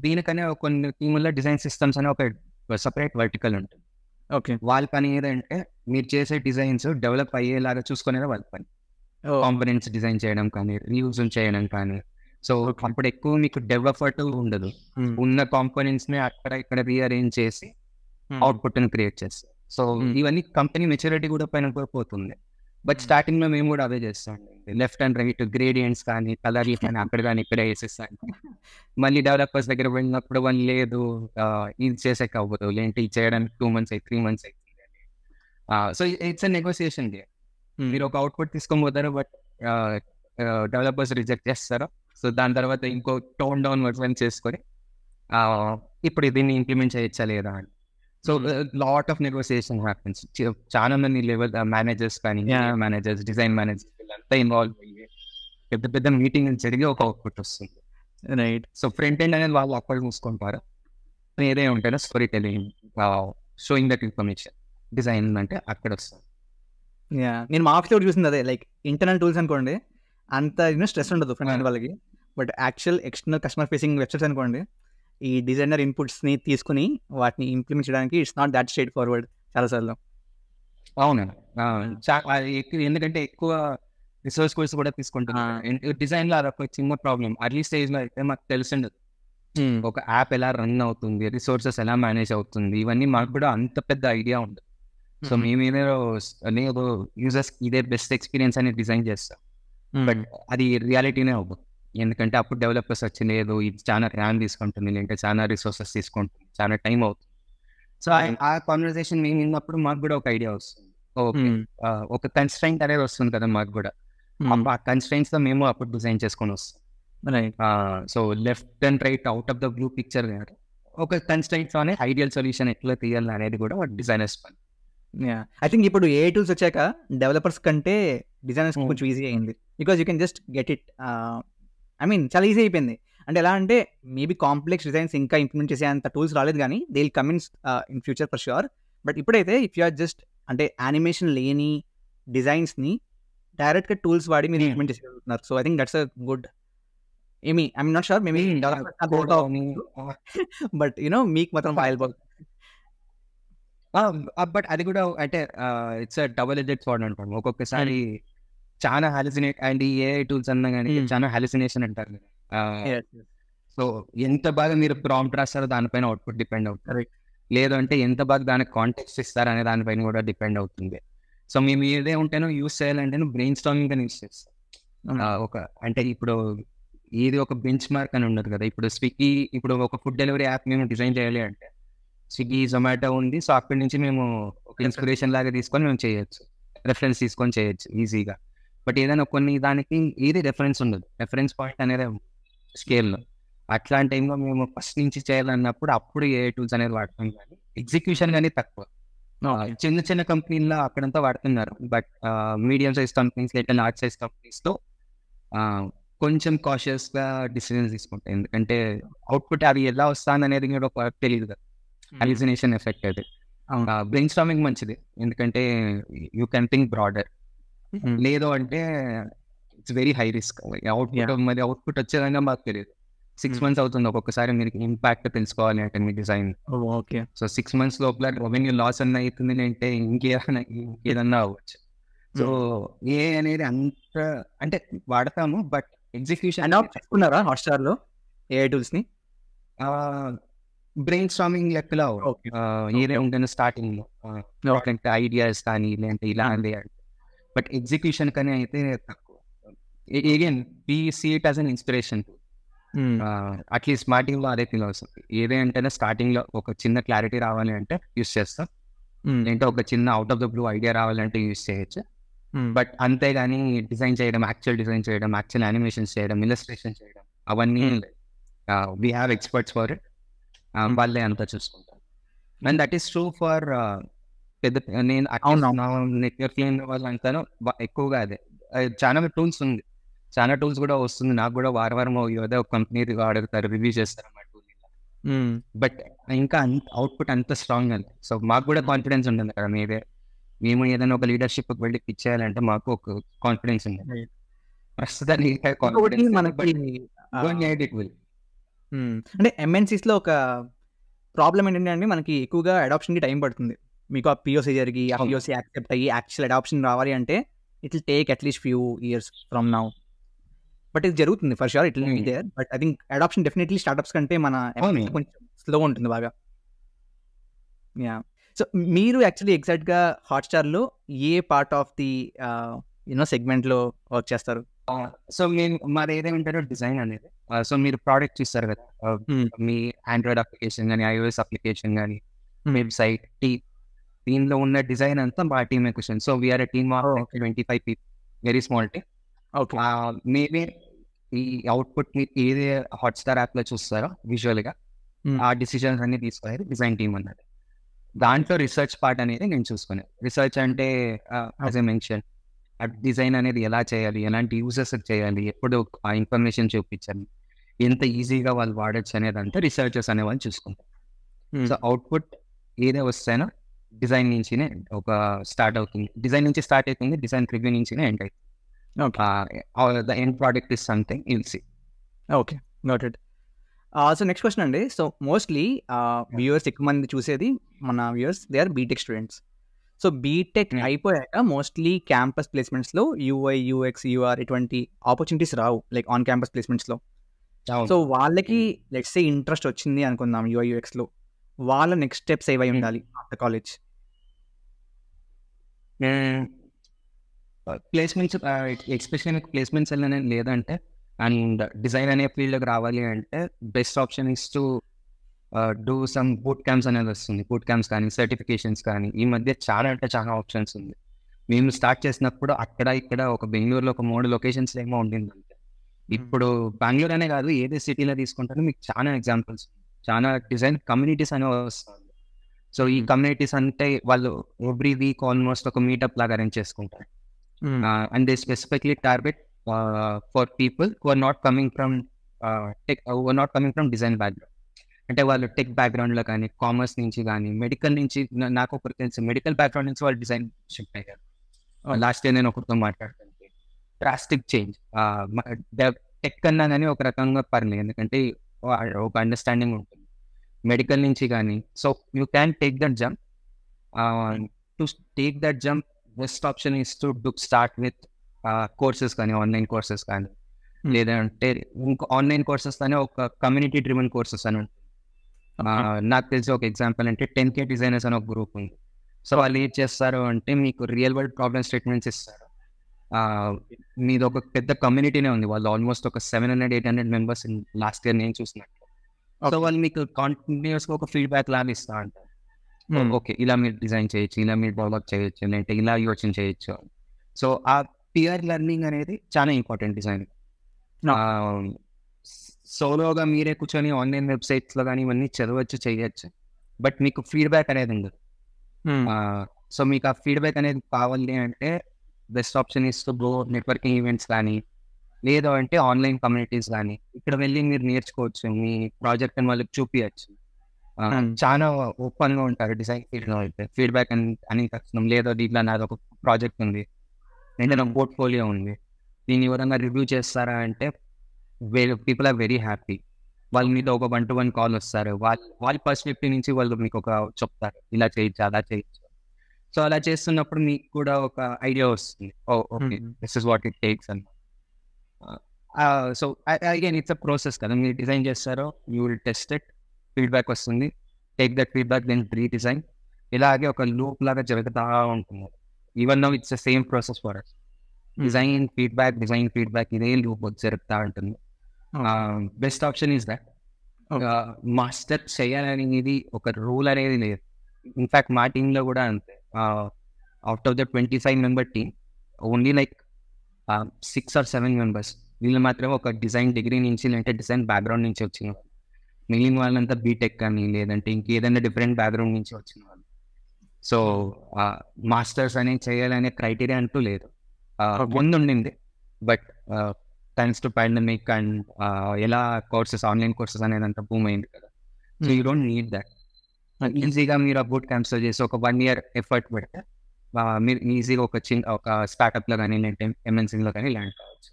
దీనికనే కొన్ని టీముల్లో డిజైన్ సిస్టమ్స్ అనే ఒక సపరేట్ వర్టికల్ ఉంటుంది. ఓకే. వాళ్ళ పని ఏదంటే మీరు చేసే డిజైన్స్ డెవలప్ అయ్యేలాగా చూసుకునేది వాళ్ళ పని. కాంపోనెంట్స్ డిజైన్ చేయడం కానీ, రీయూజ్ చేయడం కానీ. సో అప్పుడు ఎక్కువ మీకు డెవలపర్ ఉండదు, ఉన్న కాంపోనెంట్స్ ని అక్కడ ఇక్కడ రీఅరేంజ్ చేసి అవుట్పుట్ ని క్రియేట్ చేస్తారు. సో ఇవన్నీ కంపెనీ మెచ్యూరిటీ కూడా పైన పోతుంది. బట్ స్టార్టింగ్ లో మేము కూడా అవే చేస్తాం, లెఫ్ట్ అండ్ రైట్ గ్రేడియంట్స్ కానీ, కలర్లు కానీ అక్కడ కానీ ఇక్కడ వేసేస్తాను. మళ్ళీ డెవలపర్స్ దగ్గర వెళ్ళినప్పుడు వాళ్ళు లేదు ఇది చేసేక అవ్వదు, లేంటి ఇది చేయడానికి 2 months 3 months అవుతుంది. So it's a negotiation day. మీరు ఒక అవుట్పుట్ తీసుకొని పోతారు, బట్ డెవలపర్స్ రిజెక్ట్ చేస్తారు. సో దాని తర్వాత ఇంకో టోన్ డౌన్ వర్షన్ చేసుకొని ఇప్పుడు దీన్ని ఇంప్లిమెంట్ చేయొచ్చా లేదా అని. So lot of negotiation happens. చాలా మంది లెవెల్ మేనేజర్స్ కానీ, మేనేజర్స్, డిజైన్ మేనేజర్స్ వీళ్ళంతా ఇన్వాల్వ్ అయ్యి పెద్ద పెద్ద మీటింగ్ జరిగి ఒక అవుట్పుట్ వస్తుంది. రైట్. సో ఫ్రంట్ ఎండ్ అనేది వాళ్ళు అక్కడ చూసుకుంటారు. ఏదే ఉంటారో story telling, showing that information, design అంటే అక్కడ వస్తుంది. నేను మా ఆఫీస్లో చూసింది అదే. లైక్ ఇంటర్నల్ టూల్స్ అనుకోండి, అంత స్ట్రెస్ ఉండదు ఫ్రంట్ ఎండ్ వాళ్ళకి. But actual external customer facing websites అనుకోండి, ఈ డిజైనర్ ఇన్పుట్స్ని తీసుకుని వాటిని ఇంప్లిమెంట్ చేయడానికి it's not that straight forward చాలాసార్లు. అవును, ఎందుకంటే ఎక్కువ రిసోర్స్ కోర్స్ కూడా తీసుకుంటున్నాను. డిజైన్ లో అదొక చిన్న ప్రాబ్లం. అర్లీ స్టేజ్ లో అయితే మాకు తెలిసిండదు ఒక యాప్ ఎలా రన్ అవుతుంది, రిసోర్సెస్ ఎలా మేనేజ్ అవుతుంది, ఇవన్నీ మాకు కూడా అంత పెద్ద ఐడియా ఉండదు. సో మేమేదో యూజర్స్ ఇదే బెస్ట్ ఎక్స్పీరియన్స్ అనేది డిజైన్ చేస్తాం, బట్ అది రియాలిటీనే అవ్వదు. ఎందుకంటే అప్పుడు డెవలపర్స్ వచ్చి లేదు, ఇది చాలా ర్యామ్ తీసుకుంటుంది, లేదంటే చాలా రిసోర్సెస్ తీసుకుంటుంది, చాలా టైం అవుతుంది. సో ఆ కాన్వర్సేషన్ మేము విన్నప్పుడు మాకు కూడా ఒక ఐడియా వస్తుంది. ఓకే, ఒక కన్స్ట్రైంట్ అనేది వస్తుంది కదా మాకు కూడా. ఆ కన్స్ట్రైంట్స్ తో మేము అప్పుడు డిజైన్ చేసుకొని వస్తాం. So left and right out of the blue picture కాదు, ఒక కన్స్ట్రైంట్స్ అనే ఐడియల్ సొల్యూషన్ ఎట్లా తీయాలి అనేది కూడా డిజైనర్స్ పని. ఐ థింక్ ఇప్పుడు ఏ టూల్స్ వచ్చాక డెవలపర్స్ కంటే డిజైనర్స్ కొంచెం ఈజీ అయింది. Because you can just get it. I mean చాలా ఈజీ అయిపోయింది. అంటే ఎలా అంటే మేబీ కాంప్లెక్స్ డిజైన్స్ ఇంకా ఇంప్లిమెంట్ చేసే అంత టూల్స్ రాలేదు, కానీ they will come in future for sure. But ఇప్పుడైతే ఇఫ్ యూ ఆర్ జస్ట్ అంటే యానిమేషన్ లేని డిజైన్స్ని డైరెక్ట్గా టూల్స్ వాడి మీరు ఇంప్లిమెంట్ చేసేస్తున్నారు. So I think that's a good. I'm not sure, maybe but you know మీకు మాత్రం వాయిల్. బట్ అది కూడా అంటే ఇట్స్ డబుల్ ఎడ్జెడ్ స్వార్డ్ అంటాం. ఒక్కొక్కసారి చాలా హాలిసినేట్, అండ్ ఈ ఏఐ టూల్స్ అన్నా కానీ చాలా హాలిసినేషన్ అంటారు కదా. సో ఎంత బాగా మీరు ప్రాంప్ట్ రాస్తారో దానిపైన అవుట్పుట్ డిపెండ్ అవుతుంది, లేదంటే ఎంత బాగా దానికి కాంటెక్స్ట్ ఇస్తారు అనే దానిపైన కూడా డిపెండ్ అవుతుంది. సో మేము ఏదే ఉంటేనో యూస్ చేయాలంటే బ్రెయిన్ స్టార్మింగ్ అని యూస్ చేస్తాం. ఒక అంటే ఇప్పుడు ఇది ఒక బెంచ్ మార్క్ అని ఉండదు కదా. ఇప్పుడు స్విగ్గీ, ఇప్పుడు ఒక ఫుడ్ డెలివరీ యాప్ మేము డిజైన్ చేయాలి అంటే స్విగ్గీ, జొమాటో ఉంది. సో అక్కడి నుంచి మేము ఒక ఇన్స్పిరేషన్ లాగా తీసుకొని మేము చేయొచ్చు, రెఫరెన్స్ తీసుకొని చేయొచ్చు ఈజీగా. బట్ ఏదైనా కొన్ని దానికి ఏది రెఫరెన్స్ ఉండదు, రెఫరెన్స్ పాయింట్ అనేది స్కేల్లో. అట్లాంటి టైంలో మేము ఫస్ట్ నుంచి చేయాలన్నప్పుడు అప్పుడు ఏ టూల్స్ అనేది వాడతాం, కానీ ఎగ్జిక్యూషన్ కానీ తక్కువ. చిన్న చిన్న కంపెనీల్లో అక్కడంతా వాడుతున్నారు, బట్ మీడియం సైజ్ కంపెనీస్ లేదా లార్జ్ సైజ్ కంపెనీస్తో కొంచెం కాషియస్గా డిసిజన్స్ తీసుకుంటాయి. ఎందుకంటే అవుట్పుట్ అది ఎలా వస్తుంది అనేది కూడా తెలియదు కదా, హాలిసినేషన్ ఎఫెక్ట్ అది. బ్రెయిన్ స్టార్మింగ్ మంచిది, ఎందుకంటే యూ కెన్ థింక్ బ్రాడర్. లేదు అంటే it's very high risk. Output మరి అవుట్పుట్ వచ్చేదాకా మాకు తెలియదు. 6 months అవుతుంది ఒక్కొక్కసారి మీరు ఇంపాక్ట్ తెలుసుకోవాలి అంటే మీ డిజైన్. ఓకే, సో 6 months లోపల రెవెన్యూ లాస్ అన్న అవుతుంది అంటే ఇంకేదన్నా అవ్వచ్చు. సో ఏ అనేది అంత అంటే వాడతాము, బట్ ఎగ్జిక్యూషన్ తీసుకున్నారా హాట్స్టార్లో ఏఐ టూల్స్ని? బ్రెయిన్ స్టార్మింగ్ లెక్కలో ఏదే ఉంటుంది స్టార్టింగ్లో, ఐడియాస్ కానీ లేదంటే ఇలా అంటే. బట్ ఎగ్జిక్యూషన్ కానీ అయితే తక్కువ. Again we see it as an inspiration. At least స్టార్టింగ్లో అదే ఫీల్ వస్తుంది. ఏదేంటనే స్టార్టింగ్లో ఒక చిన్న క్లారిటీ రావాలి అంటే యూస్ చేస్తాం, లేదంటే ఒక చిన్న out of the blue idea రావాలంటే యూస్ చేయొచ్చు. బట్ అంతేగాని డిజైన్ చేయడం, యాక్చువల్ డిజైన్ చేయడం, యాక్చువల్ యానిమేషన్స్ చేయడం, ఇల్లస్ట్రేషన్ చేయడం అవన్నీ we have experts for it. వాళ్ళే అంతా చూసుకుంటారు. And that is true for పెద్ద నేను నెట్వర్క్ లేని వాళ్ళంతా ఎక్కువగా అదే. చాలా టూల్స్ ఉంది, చాలా టూల్స్ కూడా వస్తుంది. నాకు కూడా వారం ఏదో ఒక కంపెనీ అడుగుతారు, రివ్యూ చేస్తారు అన్నమాట. బట్ ఇంకా అవుట్పుట్ అంత స్ట్రాంగ్ అని. సో మాకు కూడా కాన్ఫిడెన్స్ ఉంటుంది కదా, మేము ఏదైనా ఒక లీడర్షిప్ వెళ్ళి పిచ్ చేయాలంటే మాకు ఒక కాన్ఫిడెన్స్ ఉంది. ప్రస్తుతానికి అంటే ఎంఎన్సీస్లో ఒక ప్రాబ్లం ఏంటంటే అండి, మనకి ఎక్కువగా అడాప్షన్కి టైం పడుతుంది. మీకు ఆ పిఓసి జరిగి ఆ పిఓసి యాక్సెప్ట్ అయ్యి యాక్చువల్ అడాప్షన్ రావాలి అంటే it will take at least few years from now. But ఇది జరుగుతుంది for sure, it will be there. But I think adoption definitely startups కంటే మన కొంచెం స్లో ఉంటుంది బాగా. సో మీరు యాక్చువల్లీ ఎగ్జాక్ట్గా హాట్స్టార్లో ఏ పార్ట్ ఆఫ్ ది సెగ్మెంట్లో వర్క్ చేస్తారు? సో మాది ఏదేమంటారో డిజైన్ అనేది. సో మీరు ప్రోడక్ట్ చూస్తారు కదా, మీ ఆండ్రాయిడ్ అప్లికేషన్ కానీ, ఐఓఎస్ అప్లికేషన్ కానీ, వెబ్సైట్, దీనిలో ఉన్న డిజైన్ అంతా మా team question. So we're a team of 25 people, very small team. Okay. Maybe ఈ అవుట్పుట్ ని ఏదే హాట్‌స్టార్ యాప్ లో చూస్తారో విజువల్ గా ఆ డిసిజన్స్ అన్ని తీసుకునేది డిజైన్ టీమ్ అన్నది. దాంట్లో రీసెర్చ్ పార్ట్ అనేది నేను చూసుకునేది. రీసెర్చ్ అంటే యాజ్ ఐ మెన్షన్ డిజైన్ అనేది ఎలా చేయాలి, ఎలాంటి యూజెస్ చేయాలి, ఎప్పుడు ఆ ఇన్ఫర్మేషన్ చూపించాలి, ఎంత ఈజీగా వాళ్ళు వాడచ్చు అనేది అంతా రీసెర్చర్స్ అనే వాళ్ళు చూసుకుంటారు. సో అవుట్పుట్ ఏదే వస్తేనో డిజైన్ నుంచినే ఒక స్టార్ట్ అవుతుంది, డిజైన్ నుంచి స్టార్ట్ అవుతుంది, డిజైన్ ప్రివ్యూ నుంచినే ఎండ్ అవుతుంది. The end product is something you'll see. Okay, got it. So next question అండి. సో మోస్ట్లీ వ్యూవర్స్ ఎక్కువ మంది చూసేది మన viewers they are BTech students. So BTech అయిపోయాక మోస్ట్లీ క్యాంపస్ ప్లేస్మెంట్స్లో యూఐ, యూఎక్స్, యూఆర్ ఇటువంటి ఆపర్చునిటీస్ రావు లైక్ ఆన్ క్యాంపస్ ప్లేస్మెంట్స్లో. సో వాళ్ళకి లెట్స్ సే ఇంట్రెస్ట్ వచ్చింది అనుకుందాం యూఐ, యూఎక్స్లో, వాళ్ళ నెక్స్ట్ స్టెప్స్ ఏవై ఉండాలి after college? Placements especially placements అనేది లేదంటే అండ్ డిజైన్ అనే ఫీల్డ్కి రావాలి అంటే best option is to do some boot camps అనేది వస్తుంది. బూట్ క్యాంప్స్ కానీ సర్టిఫికేషన్స్ కానీ ఈ మధ్య చాలా అంటే చాలా ఆప్షన్స్ ఉంది. మేము స్టార్ట్ చేసినప్పుడు అక్కడ ఇక్కడ ఒక బెంగళూరులో ఒక 3 లొకేషన్స్ ఏమో ఉండింది అంతే. ఇప్పుడు బెంగళూరు అనే కాదు, ఏదే సిటీలో తీసుకుంటారో మీకు చాలా ఎగ్జాంపుల్స్, చాలా డిజైన్ కమ్యూనిటీస్ అనేవి వస్తుంది. సో ఈ కమ్యూనిటీస్ అంటే వాళ్ళు ఎవ్రీ వీక్ ఆల్మోస్ట్ ఒక మీటప్ లాగా అరేంజ్ చేసుకుంటారు. And they specifically target for people who are not coming from tech, who are not coming from design background. అంటే వాళ్ళు టెక్ బ్యాక్గ్రౌండ్లో కానీ, కామర్స్ నుంచి కానీ, మెడికల్ నుంచి, నాకు ఒకరు తెలుసు మెడికల్ బ్యాక్గ్రౌండ్ నుంచి వాళ్ళు డిజైన్ షిఫ్ట్ అయ్యారు. లాస్ట్ ఇయర్ నేను ఒకరితో మాట్లాడుతుంటే డ్రాస్టిక్ చేంజ్. టెక్ కన్నా కానీ ఒక రకంగా పర్లేదు, ఎందుకంటే ఒక అండర్స్టాండింగ్ ఉంటుంది మెడికల్ నుంచి కానీ. So you can take that jump. To take that jump best option is to start with courses కానీ, ఆన్లైన్ కోర్సెస్ కానీ, లేదంటే ఇంకో ఆన్లైన్ కోర్సెస్ కానీ ఒక కమ్యూనిటీ డ్రివెన్ కోర్సెస్ అని ఉంటుంది. నాకు తెలిసి ఒక ఎగ్జాంపుల్ అంటే 10K డిజైనర్స్ అని ఒక గ్రూప్ ఉంది. సో వాళ్ళు ఏం చేస్తారు అంటే మీకు రియల్ వరల్డ్ ప్రాబ్లమ్ స్టేట్మెంట్స్ ఇస్తారు. మీది ఒక పెద్ద కమ్యూనిటీనే ఉంది, వాళ్ళు ఆల్మోస్ట్ ఒక 700-800 మెంబర్స్ లాస్ట్ ఇయర్ నేను చూసినట్టు. సో వాళ్ళు మీకు కంటిన్యూస్గా ఒక ఫీడ్బ్యాక్ లాగా ఇస్తా అంటారు. ఓకే, ఇలా మీరు డిజైన్ చేయొచ్చు, ఇలా మీరు డెవలప్ చేయొచ్చు, లేదంటే ఇలా యోచన చేయొచ్చు. సో ఆ పియర్ లెర్నింగ్ అనేది చాలా ఇంపార్టెంట్ డిజైన్. సోలోగా మీరే కూర్చొని ఆన్లైన్ వెబ్సైట్స్లో కానీ ఇవన్నీ చదవచ్చు, చేయొచ్చు, బట్ మీకు ఫీడ్బ్యాక్ అనేది ఉండదు. సో మీకు ఆ ఫీడ్బ్యాక్ అనేది కావాలి అంటే best option is to go networking events కానీ, లేదు అంటే ఆన్లైన్ కమ్యూనిటీస్ కానీ, ఇక్కడ వెళ్ళి మీరు నేర్చుకోవచ్చు, మీ ప్రాజెక్ట్ అని వాళ్ళకి చూపించచ్చు. చాలా ఓపెన్గా ఉంటారు డిజైన్ ఫీల్డ్లో అయితే. ఫీడ్బ్యాక్ అని కష్టం, లేదో దీంట్లో నాది ఒక ప్రాజెక్ట్ ఉంది, అంటే నా పోర్ట్ఫోలియో ఉంది, దీన్ని వివరంగా రివ్యూ చేస్తారా అంటే పీపుల్ ఆర్ వెరీ హ్యాపీ. వాళ్ళు మీతో ఒక 1-to-1 కాల్ వస్తారు, వాళ్ళ పర్స్పెక్టివ్ నుంచి వాళ్ళు మీకు ఒక చెప్తారు, ఇలా చేయొచ్చు, అలా చేయొచ్చు. సో అలా చేస్తున్నప్పుడు మీకు కూడా ఒక ఐడియా వస్తుంది, okay this is what it takes అన్నమాట. So again it's a process కదా, మీరు డిజైన్ చేస్తారో you will test it, feedback వస్తుంది, take that feedback, then redesign. ఇలాగే ఒక లూప్ లాగా జరుగుతూ ఉంటుంది. Even now it's the same process for us. Design feedback ఇదే లూప్ జరుగుతూ ఉంటుంది. Best option is that. Master చేయాలనేది ఒక రూల్ అనేది లేదు. ఇన్ఫ్యాక్ట్ మా టీంలో కూడా అంతే. Out of the 25 member team only like 6 or 7 members వీళ్ళు మాత్రమే ఒక డిజైన్ డిగ్రీ నుంచి, లేదంటే డిజైన్ బ్యాక్గ్రౌండ్ నుంచి వచ్చిన వాళ్ళు. మిగిలిన వాళ్ళంతా బీటెక్ కానీ, లేదంటే ఇంకేదైనా డిఫరెంట్ బ్యాక్గ్రౌండ్ నుంచి వచ్చిన వాళ్ళు. సో మాస్టర్స్ అనేది చేయాలనే క్రైటీరియా అంటూ లేదు. ముందు ఉండింది, but thanks to pandemic and ఎలా కోర్సెస్, ఆన్లైన్ కోర్సెస్ అనేది అంతా బూమ్ అయింది కదా. So you don't need that. ఈజీగా మీరు ఆ బూట్ క్యాంప్స్లో చేసి ఒక 1 year ఎఫర్ట్ పెడితే మీరు ఈజీగా ఒక స్టార్ట్అప్లో కానీ, లేదంటే ఎంఎన్సీలో కానీ ల్యాండ్ కావచ్చు.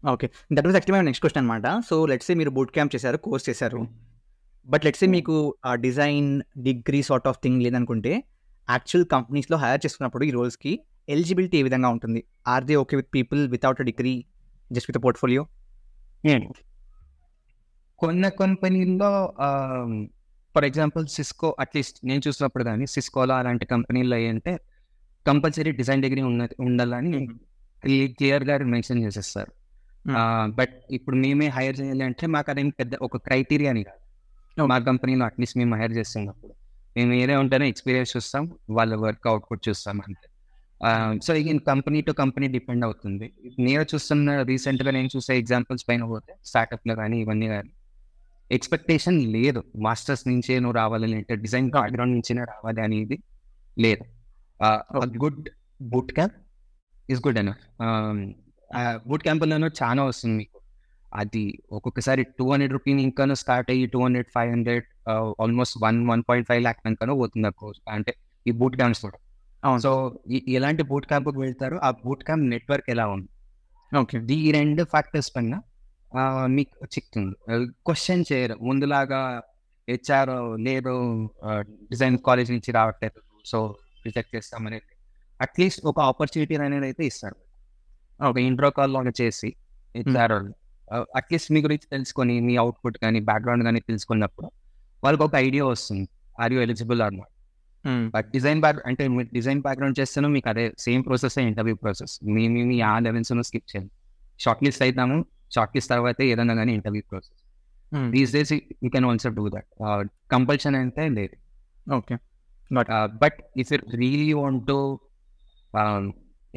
Okay, that was actually my next question అనమాట. సో లెట్స్ సే మీరు బూట్ క్యాంప్ చేశారు, కోర్స్ చేశారు, బట్ లెట్స్ సే మీకు ఆ design degree sort of thing లేదనుకుంటే, యాక్చువల్ కంపెనీస్లో హైర్ చేసుకున్నప్పుడు ఈ రోల్స్కి ఎలిజిబిలిటీ ఏ విధంగా ఉంటుంది? Are they okay with people without a degree, just with a portfolio? కొన్ని కంపెనీల్లో ఫర్ ఎగ్జాంపుల్ సిస్కో, అట్లీస్ట్ నేను చూసినప్పుడు కానీ సిస్కోలో అలాంటి కంపెనీల్లో ఏంటంటే కంపల్సరీ డిజైన్ డిగ్రీ ఉండాలని క్లియర్గా మెన్షన్ చేసేస్తారు. బట్ ఇప్పుడు మేమే హైర్ చేయాలి అంటే మాకు అదేం పెద్ద ఒక క్రైటీరియా అని కాదు. మా కంపెనీలో అట్లీస్ట్ మేము హైర్ చేస్తున్నప్పుడు మేము ఏదే ఉంటేనే ఎక్స్పీరియన్స్ చూస్తాం, వాళ్ళ వర్క్ అవుట్పుట్ చూస్తాం అంతే. సో ఇక కంపెనీ టు కంపెనీ డిపెండ్ అవుతుంది. నేను చూస్తున్న రీసెంట్గా నేను చూసే ఎగ్జాంపుల్స్ పైన పోతే స్టార్ట్అప్లో కానీ ఇవన్నీ కానీ ఎక్స్పెక్టేషన్ లేదు మాస్టర్స్ నుంచే నువ్వు రావాలి, అంటే డిజైన్ బ్యాక్గ్రౌండ్ నుంచినే రావాలి అనేది లేదు. Good boot camp is good enough. Boot క్యాంపుల్లో చాలా వస్తుంది మీకు. అది ఒక్కొక్కసారి 200 రూపీస్ ఇంకానూ స్టార్ట్ అయ్యి 200, 500 ఆల్మోస్ట్ 1.5 lakh ఇంకానూ పోతుంది ఆ కోర్స్, అంటే ఈ బూట్ క్యాంప్స్ కూడా. సో ఎలాంటి బూట్ క్యాంప్కి వెళ్తారు, ఆ బూట్ క్యాంప్ నెట్వర్క్ ఎలా ఉంది, ఓకే, ఈ రెండు ఫ్యాక్టర్స్ పైన మీకు చిక్తుంది. క్వశ్చన్ చేయరు ముందులాగా హెచ్ఆర్ లేదు డిజైన్ కాలేజ్ నుంచి రావట్లేదు సో రిజెక్ట్ చేస్తామనేది. అట్లీస్ట్ ఒక ఆపర్చునిటీ అనేది అయితే ఇస్తారు. ఒక ఇంట్రో కాల్ లాగా చేసి హెచ్ఆర్ అట్లీస్ట్ మీ గురించి తెలుసుకొని మీ అవుట్పుట్ కానీ బ్యాక్గ్రౌండ్ కానీ తెలుసుకున్నప్పుడు వాళ్ళకి ఒక ఐడియా వస్తుంది, are you eligible or not. But design అంటే మీరు డిజైన్ బ్యాక్గ్రౌండ్ చేస్తేనో మీకు అదే సేమ్ ప్రాసెస్ ఇంటర్వ్యూ ప్రాసెస్. మీ ఆ లెవెల్స్ స్కిప్ చేయండి, షార్ట్ లిస్ట్ అవుతాము, షార్ట్ లిస్ట్ తర్వాత ఏదన్నా కానీ interview process. These days you can also do that. Compulsion అయితే లేదు. Okay, but if you really want to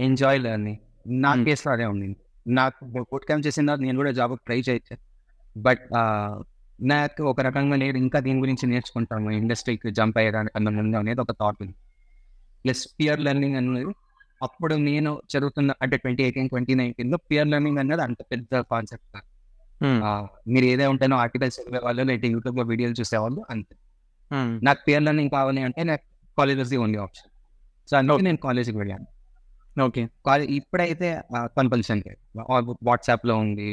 enjoy learning, నా కేసులో అదే ఉంది. నాకు బూట్ క్యాంప్ చేసిన తర్వాత నేను కూడా జాబ్కి ట్రై చేయొచ్చు, బట్ నాకు ఒక రకంగా నేను ఇంకా దీని గురించి నేర్చుకుంటాను, ఇండస్ట్రీకి జంప్ అయ్యేదానికన్నా ముందు అనేది ఒక థాట్ ఉంది. ప్లస్ పియర్ లెర్నింగ్ అనేది అప్పుడు నేను చదువుతున్న అంటే 2018, 2019లో పియర్ లెర్నింగ్ అనేది అంత పెద్ద కాన్సెప్ట్. మీరు ఏదే ఉంటానో ఆర్టికల్స్ చదివేవాళ్ళు లేదా యూట్యూబ్లో వీడియోలు చూసేవాళ్ళు అంతే. నాకు పియర్ లెర్నింగ్ కావాలి అంటే నాకు college was the only option. So అందుకే నేను కాలేజ్కి వెళ్ళాను. ఓకే, ఇప్పుడైతే కంపల్సరీ వాట్సాప్లో ఉంది,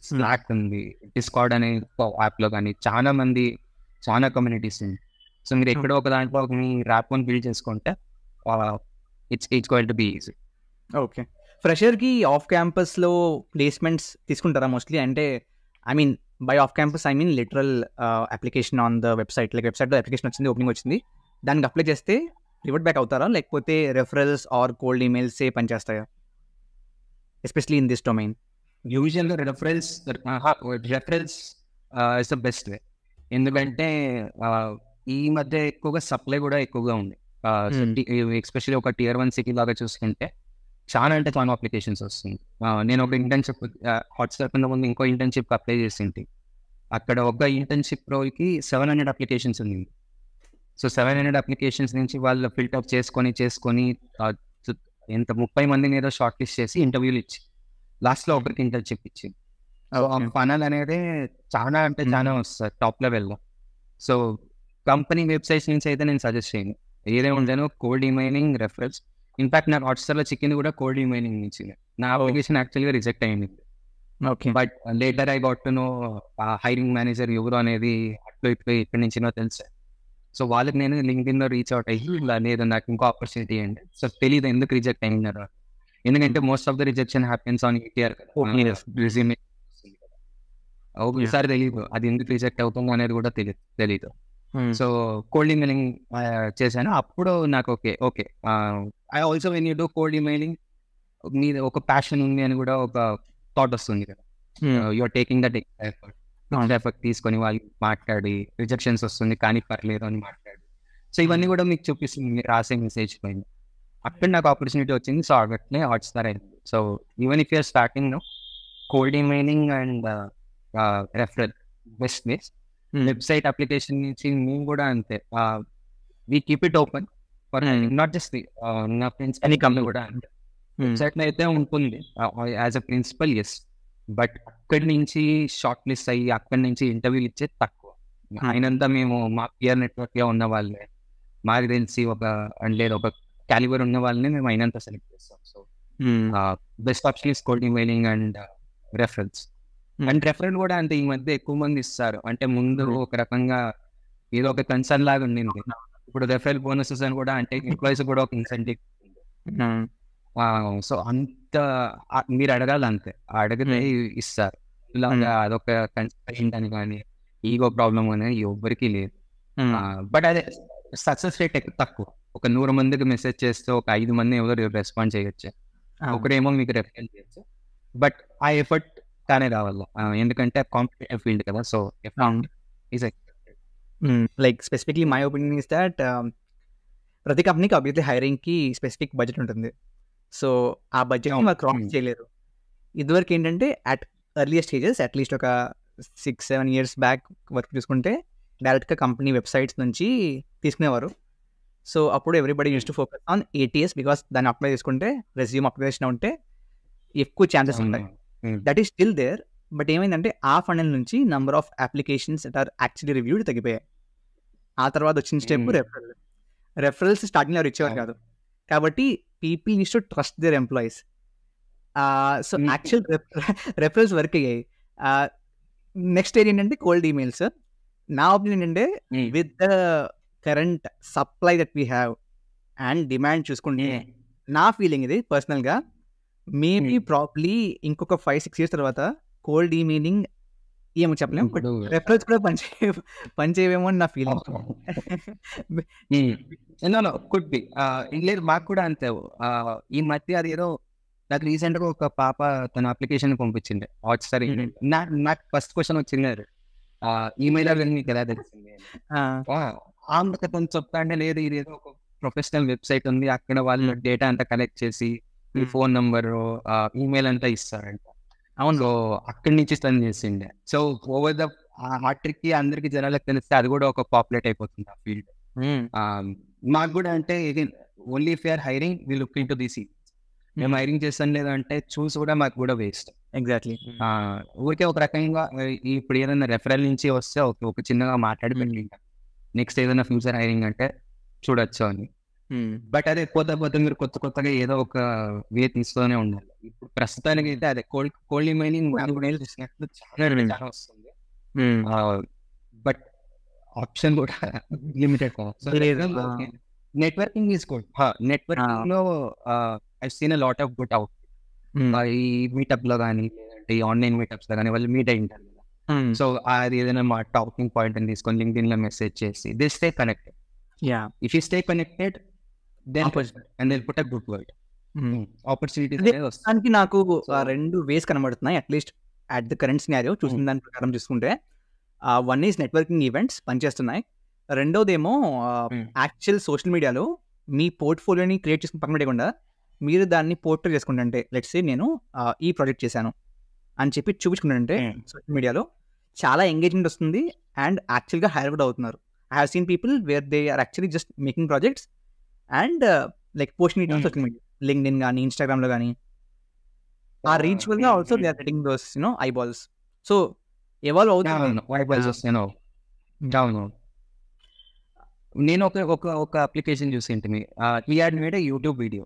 స్లాక్ ఉంది, డిస్కార్డ్ అనే యాప్లో కానీ చాలా మంది చాలా కమ్యూనిటీస్ ఉంది. సో మీరు ఎక్కడో ఒక దాంట్లో మీ ర్యాప్ని బిల్డ్ చేసుకుంటే it's going to be easy. Okay. ఫ్రెషర్కి ఆఫ్ క్యాంపస్లో ప్లేస్మెంట్స్ తీసుకుంటారా మోస్ట్లీ? అంటే I mean by off campus I mean literal application on the website, like వెబ్సైట్లో అప్లికేషన్ వచ్చింది, ఓపెనింగ్ వచ్చింది, దానికి అప్లై చేస్తే రివర్ట్ బ్యాక్ అవుతారా, లేకపోతే రెఫరల్స్ ఆర్ కోల్డ్ ఈమెయిల్స్ పనిచేస్తాయా, ఎస్పెషలీ ఇన్ దిస్ డొమైన్? యూజువల్గా referrals is the best way. ఎందుకంటే ఈ మధ్య ఎక్కువగా సప్లై కూడా ఎక్కువగా ఉంది. ఎస్పెషల్లీ ఒక tier 1 సిటీ లాగా చూసుకుంటే చాలా అంటే చాలా అప్లికేషన్స్ వస్తుంది. నేను ఒక ఇంటర్న్షిప్ హాట్స్టార్ కింద ముందు ఇంకో ఇంటర్న్షిప్ అప్లై చేసింటి. అక్కడ ఒక ఇంటర్న్షిప్ రోల్కి 700 అప్లికేషన్స్ ఉంది. సో 700 అప్లికేషన్స్ నుంచి వాళ్ళు ఫిల్టర్ చేసుకొని ఎంత 30 మందిని ఏదో షార్ట్ లిస్ట్ చేసి ఇంటర్వ్యూలు ఇచ్చి లాస్ట్లో ఒకరికి ఇంటర్న్షిప్ ఇచ్చి, ఫనల్ అనేది చాలా అంటే చాలా వస్తుంది టాప్ లెవెల్లో. సో కంపెనీ వెబ్సైట్స్ నుంచి అయితే నేను సజెస్ట్ చేయను. ఏదే ఉంటానో కోల్డ్ ఈమెయిలింగ్, రెఫరల్స్. ఇన్ఫాక్ట్ నాకు హాట్స్టార్లో చిక్కింది కూడా కోల్డ్ ఈమెయిలింగ్ నుంచి. నా అప్లికేషన్ యాక్చువల్గా రిజెక్ట్ అయింది. Okay, but later I got to know hiring manager ఎవరు అనేది అట్లు ఇట్లు ఇక్కడి నుంచినో తెలుసు. సో వాళ్ళకి నేను లింక్డ్ఇన్లో రీచ్ అవుట్ అయ్యి ఇలా లేదు నాకు ఇంకో ఆపర్చునిటీ అండి. సో తెలియదు ఎందుకు రిజెక్ట్ అయినారు, ఎందుకంటే most of the rejection happens on ఈటీఆర్ కదా, రెజ్యూమే. ఒకసారి తెలియదు అది ఎందుకు రిజెక్ట్ అవుతుందో అనేది కూడా తెలీదు. సో కోల్డ్ ఈమెయిలింగ్ చేశాను. అప్పుడు నాకు okay I also when you do cold emailing మీద ఒక ప్యాషన్ ఉంది అని కూడా ఒక థాట్ వస్తుంది కదా. యూఆర్ టేకింగ్ దట్ ఎఫర్ట్ తీసుకొని వాళ్ళు మాట్లాడి రిజెక్షన్స్ వస్తుంది కానీ పర్లేదు అని మాట్లాడి, సో ఇవన్నీ కూడా మీకు చూపిస్తుంది రాసే మెసేజ్ పైన. అక్కడ నాకు ఆపర్చునిటీ వచ్చింది. సో అట్లే హాట్స్టార్ అయింది. So even if you're starting no, cold emailing and referral best ways. Website application నుంచి మేము కూడా అంతే, we keep it open for not just నా ఫ్రెండ్స్ ఎనీ కంపెనీ కూడా అంతే. వెబ్సైట్ అయితే ఉంటుంది as a principle, yes, but అక్కడి నుంచి షార్ట్ లిస్ట్ అయ్యి అక్కడి నుంచి ఇంటర్వ్యూలు ఇచ్చేది తక్కువ. అయినంతా మేము మా పియర్ నెట్వర్క్లో ఉన్న వాళ్ళే, మాకు తెలిసి ఒక క్యాలిబర్ ఉన్న వాళ్ళని మేము అయినంత సెలెక్ట్ చేస్తాం. So best option is cold emailing and referrals. And referral కూడా అంటే ఈ మధ్య ఎక్కువ మంది ఇస్తారు. అంటే ముందు ఒక రకంగా ఏదో ఒక కన్సర్న్ లాగా ఉండింది, ఇప్పుడు రెఫరల్ బోనసెస్ అని కూడా అంటే ఎంప్లాయీస్ కూడా ఒక ఇన్సెంటివ్. సో అంత మీరు అడగాలి అంతే, అడిగితే ఇస్తారు. ఇలాగా అదొక కన్సర్న్ అని కానీ ఈగో ప్రాబ్లం అనేది ఎవ్వరికీ లేదు. బట్ అదే సక్సెస్ రేట్ తక్కువ. ఒక 100 మందికి మెసేజ్ చేస్తే ఒక 5 మంది ఎవరు రెస్పాండ్ చేయొచ్చు, ఒకరేమో మీకు రెఫరెన్స్ చేయొచ్చు. బట్ ఆ ఎఫర్ట్ కానీ రావాలి, ఎందుకంటే కాంపిటేటివ్ ఫీల్డ్ కదా. So is expected. Like specifically my opinion is that ప్రతి కంపెనీకి ఆబ్వియస్లీ హైరింగ్కి స్పెసిఫిక్ బడ్జెట్ ఉంటుంది. సో ఆ బడ్జెట్ని వాళ్ళు క్రాస్ చేయలేరు. ఇదివరకు ఏంటంటే అట్ ఎర్లియర్ స్టేజెస్ అట్లీస్ట్ ఒక 6-7 years బ్యాక్ వర్క్ చూసుకుంటే డైరెక్ట్గా కంపెనీ వెబ్సైట్స్ నుంచి తీసుకునేవారు. సో అప్పుడు everybody used to focus on ATS because దాన్ని అప్లై చేసుకుంటే రెజ్యూమ్ అప్లికేషన్ ఉంటే ఎక్కువ ఛాన్సెస్ ఉంటాయి. That is still there. But ఏమైందంటే ఆ ఫండల్ నుంచి number of applications that are actually reviewed తగ్గిపోయాయి. ఆ తర్వాత వచ్చిన స్టెప్ రెఫరల్స్ స్టార్టింగ్లో ఎవరు ఇచ్చేవారు కాదు. కాబట్టి people use to trust there employees. So actual referrals work అయ్యాయి. నెక్స్ట్ ఏంటంటే కోల్డ్ ఈమెయిల్స్. నా ఒపీనియన్ ఏంటంటే with the current supply that we have and demand చూసుకుంటే నా ఫీలింగ్ ఇది పర్సనల్గా మేబీ ప్రాబ్లీ ఇంకొక 5-6 years తర్వాత కోల్డ్ ఈమెయిలింగ్ ఏమో చెప్పలేము, బట్ రెఫరల్స్ కూడా పనిచేయవేమో అని నా ఫీలింగ్. Could be. లేదు మాకు కూడా అంతే. ఈ మధ్య అది ఏదో నాకు రీసెంట్గా ఒక పాప తన అప్లికేషన్ పంపించింది హాట్స్టార్. నాకు ఫస్ట్ క్వశ్చన్ వచ్చింది, ఈమెయిల్ అది మీకు ఎలా తెలిసింది? ఆమె కొంచెం చెప్తా అంటే లేదు ఇది ఏదో ఒక ప్రొఫెషనల్ వెబ్సైట్ ఉంది, అక్కడ వాళ్ళు డేటా అంతా కలెక్ట్ చేసి ఈ ఫోన్ నంబర్ ఈమెయిల్ అంతా ఇస్తారంట. అవును, సో అక్కడి నుంచి స్టన్ చేసిండే. సో ఓవర్ ద ఆ ట్రిక్ అందరికి జనాలకు తెలిస్తే అది కూడా ఒక పాపులేట్ అయిపోతుంది ఆ ఫీల్డ్. మాకు కూడా అంటే ఇది only if you're hiring we look into this. మేము హైరింగ్ చేస్తాం లేదంటే చూసి కూడా మాకు కూడా వేస్ట్. ఎగ్జాక్ట్లీ. ఊరికే ఒక రకంగా ఇప్పుడు ఏదైనా రెఫరల్ నుంచి వస్తే ఒక చిన్నగా మాట్లాడి పెట్టుకుంటాం, నెక్స్ట్ ఏదైనా ఫ్యూచర్ హైరింగ్ అంటే చూడొచ్చు అని. బట్ అదే పోతే మీరు కొత్తగా ఏదో ఒక వే తీస్తూనే ఉండాలి. ఇప్పుడు ప్రస్తుతానికి అయితే అదే కోల్డ్ ఈమెయిలింగ్ చాలా వస్తుంది, బట్ ఆప్షన్ కూడా limited. Networking is good. Networking లో I seen a lot of good out. ఈ మీటప్ లో కానీ లేదంటే ఈ ఆన్లైన్ మీటప్స్ లో కానీ వాళ్ళు మీట్ అయి ఉంటారు కదా. సో అది ఏదైనా మా టాకింగ్ పాయింట్ అని తీసుకొని LinkedIn లో మెసేజ్ చేసి they stay connected. If you stay connected then and they'll put a good word. Opportunities దానికి నాకు 2 ways కనబడుతున్నాయి at least at the current scenario చూసిన దాని ప్రకారం చూసుకుంటే. వన్ ఈజ్ నెట్వర్కింగ్ ఈవెంట్స్ పనిచేస్తున్నాయి. రెండోదేమో యాక్చువల్ సోషల్ మీడియాలో మీ పోర్ట్ఫోలియోని క్రియేట్ చేసుకుని పక్కన పెట్టకుండా మీరు దాన్ని పోర్ట్రే చేసుకుంటే లెట్స్ సే నేను ఈ ప్రాజెక్ట్ చేశాను అని చెప్పి చూపించుకుంటే సోషల్ మీడియాలో చాలా ఎంగేజ్మెంట్ వస్తుంది అండ్ యాక్చువల్గా హైర్ కూడా అవుతున్నారు. I have seen people where they are actually just making projects and like posting it on social media, LinkedIn కానీ ఇన్స్టాగ్రామ్లో కానీ. ఆ రీచ్ వల్ల also they are getting those eyeballs. So evolve అవుతుంది. నేను ఒక అప్లికేషన్ చూసి ఉంటుంది, he had made a YouTube video.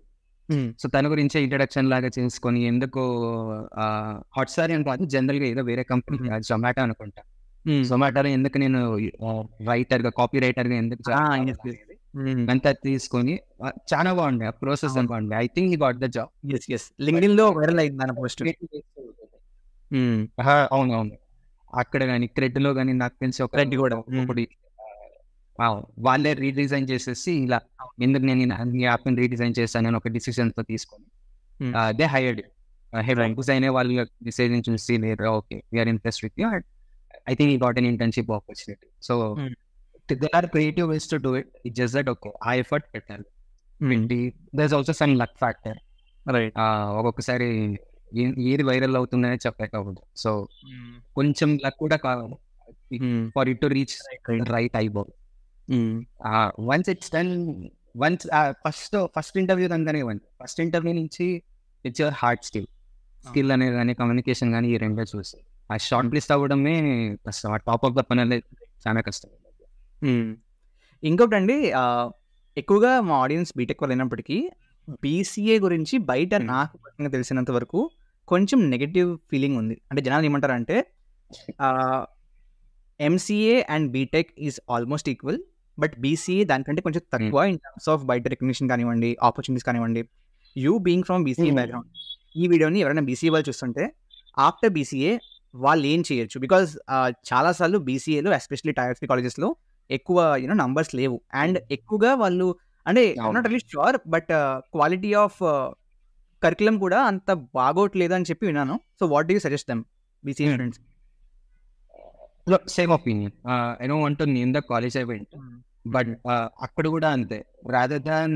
So తన గురించి ఇంట్రడక్షన్ లాగా చేసుకొని ఎందుకు హాట్స్టార్ అని కాదు, జనరల్గా ఏదో వేరే కంపెనీ జొమాటో అనుకుంటా. జొమాటోలో ఎందుకు నేను రైటర్గా కాపీ రైటర్గా ఎందుకు అంతా తీసుకొని చాలా బాగుండే ఆ ప్రాసెస్. బాగుండే. I think he got the job. LinkedIn లో వైరల్ అయింది దాని పోస్ట్. అవునవును. అక్కడ కానీ క్రెడ్ లో కానీ నాకు తెలిసి ఒకటి వాళ్ళే రీడిజైన్ చేసేసి ఇలా ఎందుకు నేను ఈ యాప్ని రీడిజైన్ చేస్తానని ఒక డిసిషన్ తో తీసుకొని దే హైర్డ్ డిజైన్ వాళ్ళ డిసిజన్ చూసి okay we're interest with you. I think he got an internship opportunity. So there are creative ways to do it. It's just that okay ఆ ఎఫర్ట్ పెట్టాలి. there's also some luck factor, right? ఒక్కొక్కసారి ఏది viral అవుతుందనే చెప్పలేకపోతే so కొంచెం luck కూడా కావాలి for it to reach right eyeball. Once it's done, once first interview దానికనే ఇవ్వండి. ఫస్ట్ ఇంటర్వ్యూ నుంచి ఇట్స్ యువర్ హార్డ్ స్కిల్ అనేది కానీ కమ్యూనికేషన్ కానీ ఈ రెండే చూసి ఆ షార్ట్ లిస్ట్ అవ్వడమే కష్టం. ఆ టాప్ ఆఫ్ ద పని అనేది చాలా కష్టం. ఇంకొకటి అండి, ఎక్కువగా మా ఆడియన్స్ బీటెక్ వాళ్ళు అయినప్పటికీ BCA గురించి బయట నాకు పరంగా తెలిసినంత వరకు కొంచెం నెగటివ్ ఫీలింగ్ ఉంది. అంటే జనాలు ఏమంటారంటే MCA and BTech is almost equal, but BCA దానికంటే కొంచెం తక్కువ ఇన్ టర్మ్స్ ఆఫ్ బయట రికగ్నిషన్ కానివ్వండి, ఆపర్చునిటీస్ కానివ్వండి. You being from BCA background, ఈ వీడియోని ఎవరైనా BCA వాళ్ళు చూస్తుంటే ఆఫ్టర్ BCA వాళ్ళు ఏం చేయొచ్చు? బికాజ్ చాలాసార్లు BCAలో ఎస్పెషల్లీ టైర్ 3 కాలేజెస్లో ఎక్కువ నంబర్స్ లేవు అండ్ ఎక్కువగా వాళ్ళు అంటే not really sure but quality of curriculum కూడా అంత బాగోట్లేదు అని చెప్పి విన్నాను. So what do you suggest them BCA students? Same opinion. I don't want to name the college I went, but అక్కడ కూడా అంతే. రాదర్ దాన్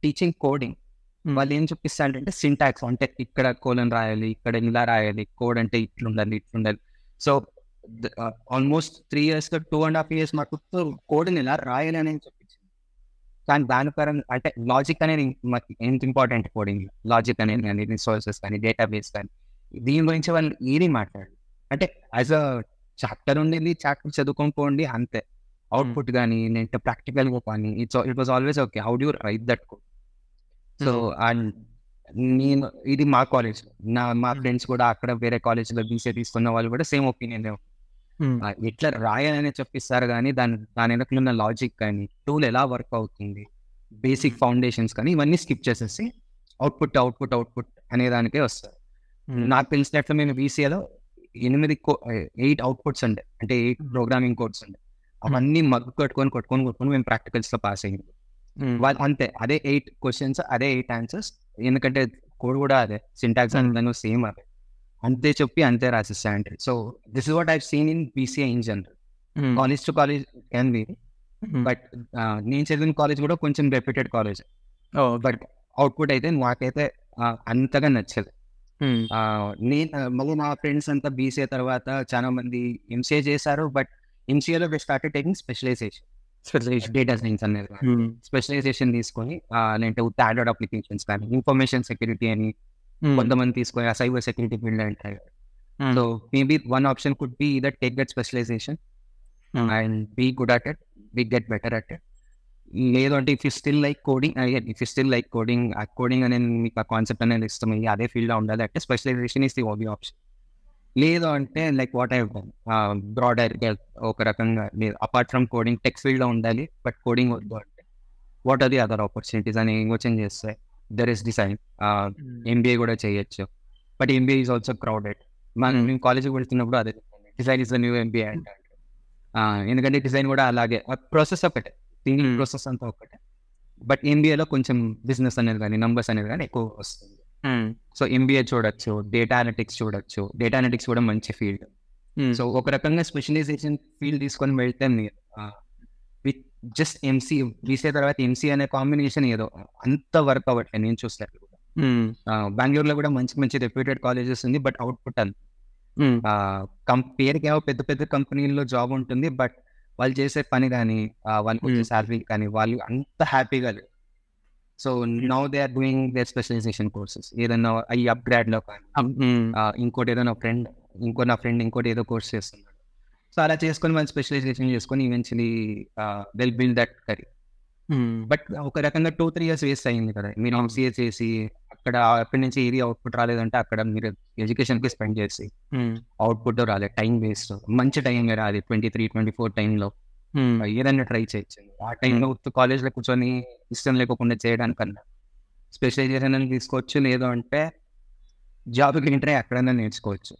టీచింగ్ కోడింగ్, వాళ్ళు ఏం చూపిస్తారంటే సింటాక్స్, అంటే ఇక్కడ కోలన్ రాయాలి, ఇక్కడ ఇలా రాయాలి, కోడ్ అంటే ఇట్లుండాలి ఇట్లుండాలి. సో ఆల్మోస్ట్ 3 years 2.5 years మాకు కోడ్ని ఎలా రాయాలి అనేది చెప్పించింది. కానీ దాని పరంగా అంటే లాజిక్ అనేది మాకు ఎంత ఇంపార్టెంట్, కోడింగ్ లాజిక్ అనేది కానీ, రిసోర్సెస్ కానీ, డేటాబేస్ కానీ, దీని గురించి వాళ్ళు ఏది మాట్లాడారు. అంటే యాజ్ అ చాప్టర్ ఉండేది, చాప్టర్ చదువుకోండి అంతే. అవుట్పుట్ కానీ లేదంటే ప్రాక్టికల్గా కానీ it was always okay, how do right that code. So and నేను ఇది మా కాలేజ్, మా ఫ్రెండ్స్ కూడా అక్కడ వేరే కాలేజ్లో బీసీఏ తీసుకున్న వాళ్ళు కూడా సేమ్ ఒపీనియన్. ఎట్లా రాయాలని చెప్పిస్తారు కానీ దాని వెనకలు ఉన్న లాజిక్ కానీ, టూల్ ఎలా వర్క్ అవుతుంది, బేసిక్ ఫౌండేషన్స్ కానీ ఇవన్నీ స్కిప్ చేసేసి అవుట్పుట్ అవుట్పుట్ అవుట్పుట్ అనే దానికే వస్తారు. నాకు తెలిసినట్లు మేము బీసీఏలో 8 అవుట్పుట్స్ ఉండే, అంటే 8 ప్రోగ్రామింగ్ కోడ్స్ ఉండే. అవన్నీ మగ్గు కొట్టుకొని మేము ప్రాక్టికల్స్లో పాస్ అయ్యింది. వాళ్ళు అంతే, అదే 8 questions, అదే 8 answers. ఎందుకంటే కోడ్ కూడా అదే, సింటాక్స్ అందరూ సేమ్ అదే, అంతే చెప్పి అంతే రాసిస్తా అంటే. So this is what I seen in BCA in general. College to college can be, but నేను చదివిన కాలేజ్ కూడా కొంచెం రెప్యూటెడ్ కాలేజ్, బట్ అవుట్పుట్ అయితే నాకైతే అంతగా నచ్చదు. మళ్ళీ మా ఫ్రెండ్స్ అంతా బీసీఏ తర్వాత చాలా మంది ఎంసీఏ చేశారు, బట్ ఎంసీఏలో they started taking specialization, data science అనేది స్పెషలైజేషన్ తీసుకొని, లేదంటే స్టాండర్డ్ అప్లికేషన్స్ కానీ, ఇన్ఫర్మేషన్ సెక్యూరిటీ అని కొంతమంది తీసుకొని సైబర్ సెక్యూరిటీ ఫీల్డ్ అంటారు. So maybe one option could be either take that specialization and be good at it, be get better at it. లేదు అంటే if you still like coding, ఆ coding అనేది మీకు ఆ కాన్సెప్ట్ అనేది ఇష్టమయ్యి అదే ఫీల్డ్లో ఉండాలి అంటే specialisation is the only option. లేదు అంటే like what I done, broader ఒక రకంగా లేదు, అపార్ట్ ఫ్రమ్ కోడింగ్ టెక్ ఫీల్డ్లో ఉండాలి బట్ కోడింగ్ వద్దు అంటే what are the other opportunities అని క్వశ్చన్ చేస్తే దర్ ఇస్ డిజైన్. ఎంబీఏ కూడా చేయొచ్చు, but MBA is also crowded. మేము కాలేజ్కి వెళ్తున్నప్పుడు అదే design is the new MBA అంటే, ఎందుకంటే డిజైన్ కూడా అలాగే ప్రాసెస్ ఒకటే, థింకింగ్ ప్రాసెస్ అంతా ఒకటే, బట్ ఎంబీఏలో కొంచెం బిజినెస్ అనేది కానీ నంబర్స్ అనేది కానీ ఎక్కువ వస్తుంది. సో ఎంబీఏ చూడొచ్చు, డేటా అనలిటిక్స్ చూడొచ్చు, డేటా అనలిటిక్స్ కూడా మంచి ఫీల్డ్. సో ఒక రకంగా స్పెషలైజేషన్ ఫీల్డ్ తీసుకొని వెళ్తే విత్ జస్ట్ ఎంసీఏ, బీసీఏ తర్వాత ఎంసీఏ అనే కాంబినేషన్ ఏదో అంత వర్క్ అవ్వట్లేదు నేను చూసినట్లు కూడా. బెంగళూరులో కూడా మంచి రెప్యూటెడ్ కాలేజెస్ ఉంది, బట్ అవుట్పుట్ అంత పేరుకి ఏమో పెద్ద పెద్ద కంపెనీల్లో జాబ్ ఉంటుంది, బట్ వాళ్ళు చేసే పని కానీ, వాళ్ళకి వచ్చే శాలరీ కానీ వాళ్ళు అంత హ్యాపీగా లేదు. So now they are doing their specialisation courses, ఏదన్నా ఈ అప్గ్రేడ్లో కానీ, ఇంకోటి ఏదో నా ఫ్రెండ్ ఇంకోటి ఏదో కోర్స్ చేస్తున్నాడు. సో అలా చేసుకొని వాళ్ళు స్పెషలైజేషన్ చేసుకొని eventually will build that career. But ఒక రకంగా 2-3 years వేస్ట్ అయింది కదా. మీరు ఎంసీఏ చేసి అక్కడ అక్కడి నుంచి ఏది అవుట్పుట్ రాలేదంటే అక్కడ మీరు ఎడ్యుకేషన్కి స్పెండ్ చేసి అవుట్పుట్ రాలేదు, టైం వేస్ట్. మంచి టైం రాదు 23-24 టైంలో ఏదన్నా ట్రై చేయొచ్చు. ఆ టైంలో కాలేజ్లో కూర్చొని ఇష్టం లేకుండా చేయడానికన్నా స్పెషలైజేషన్ అని తీసుకోవచ్చు, లేదు అంటే జాబ్కి ఎంటర్ అయ్యి ఎక్కడైనా నేర్చుకోవచ్చు.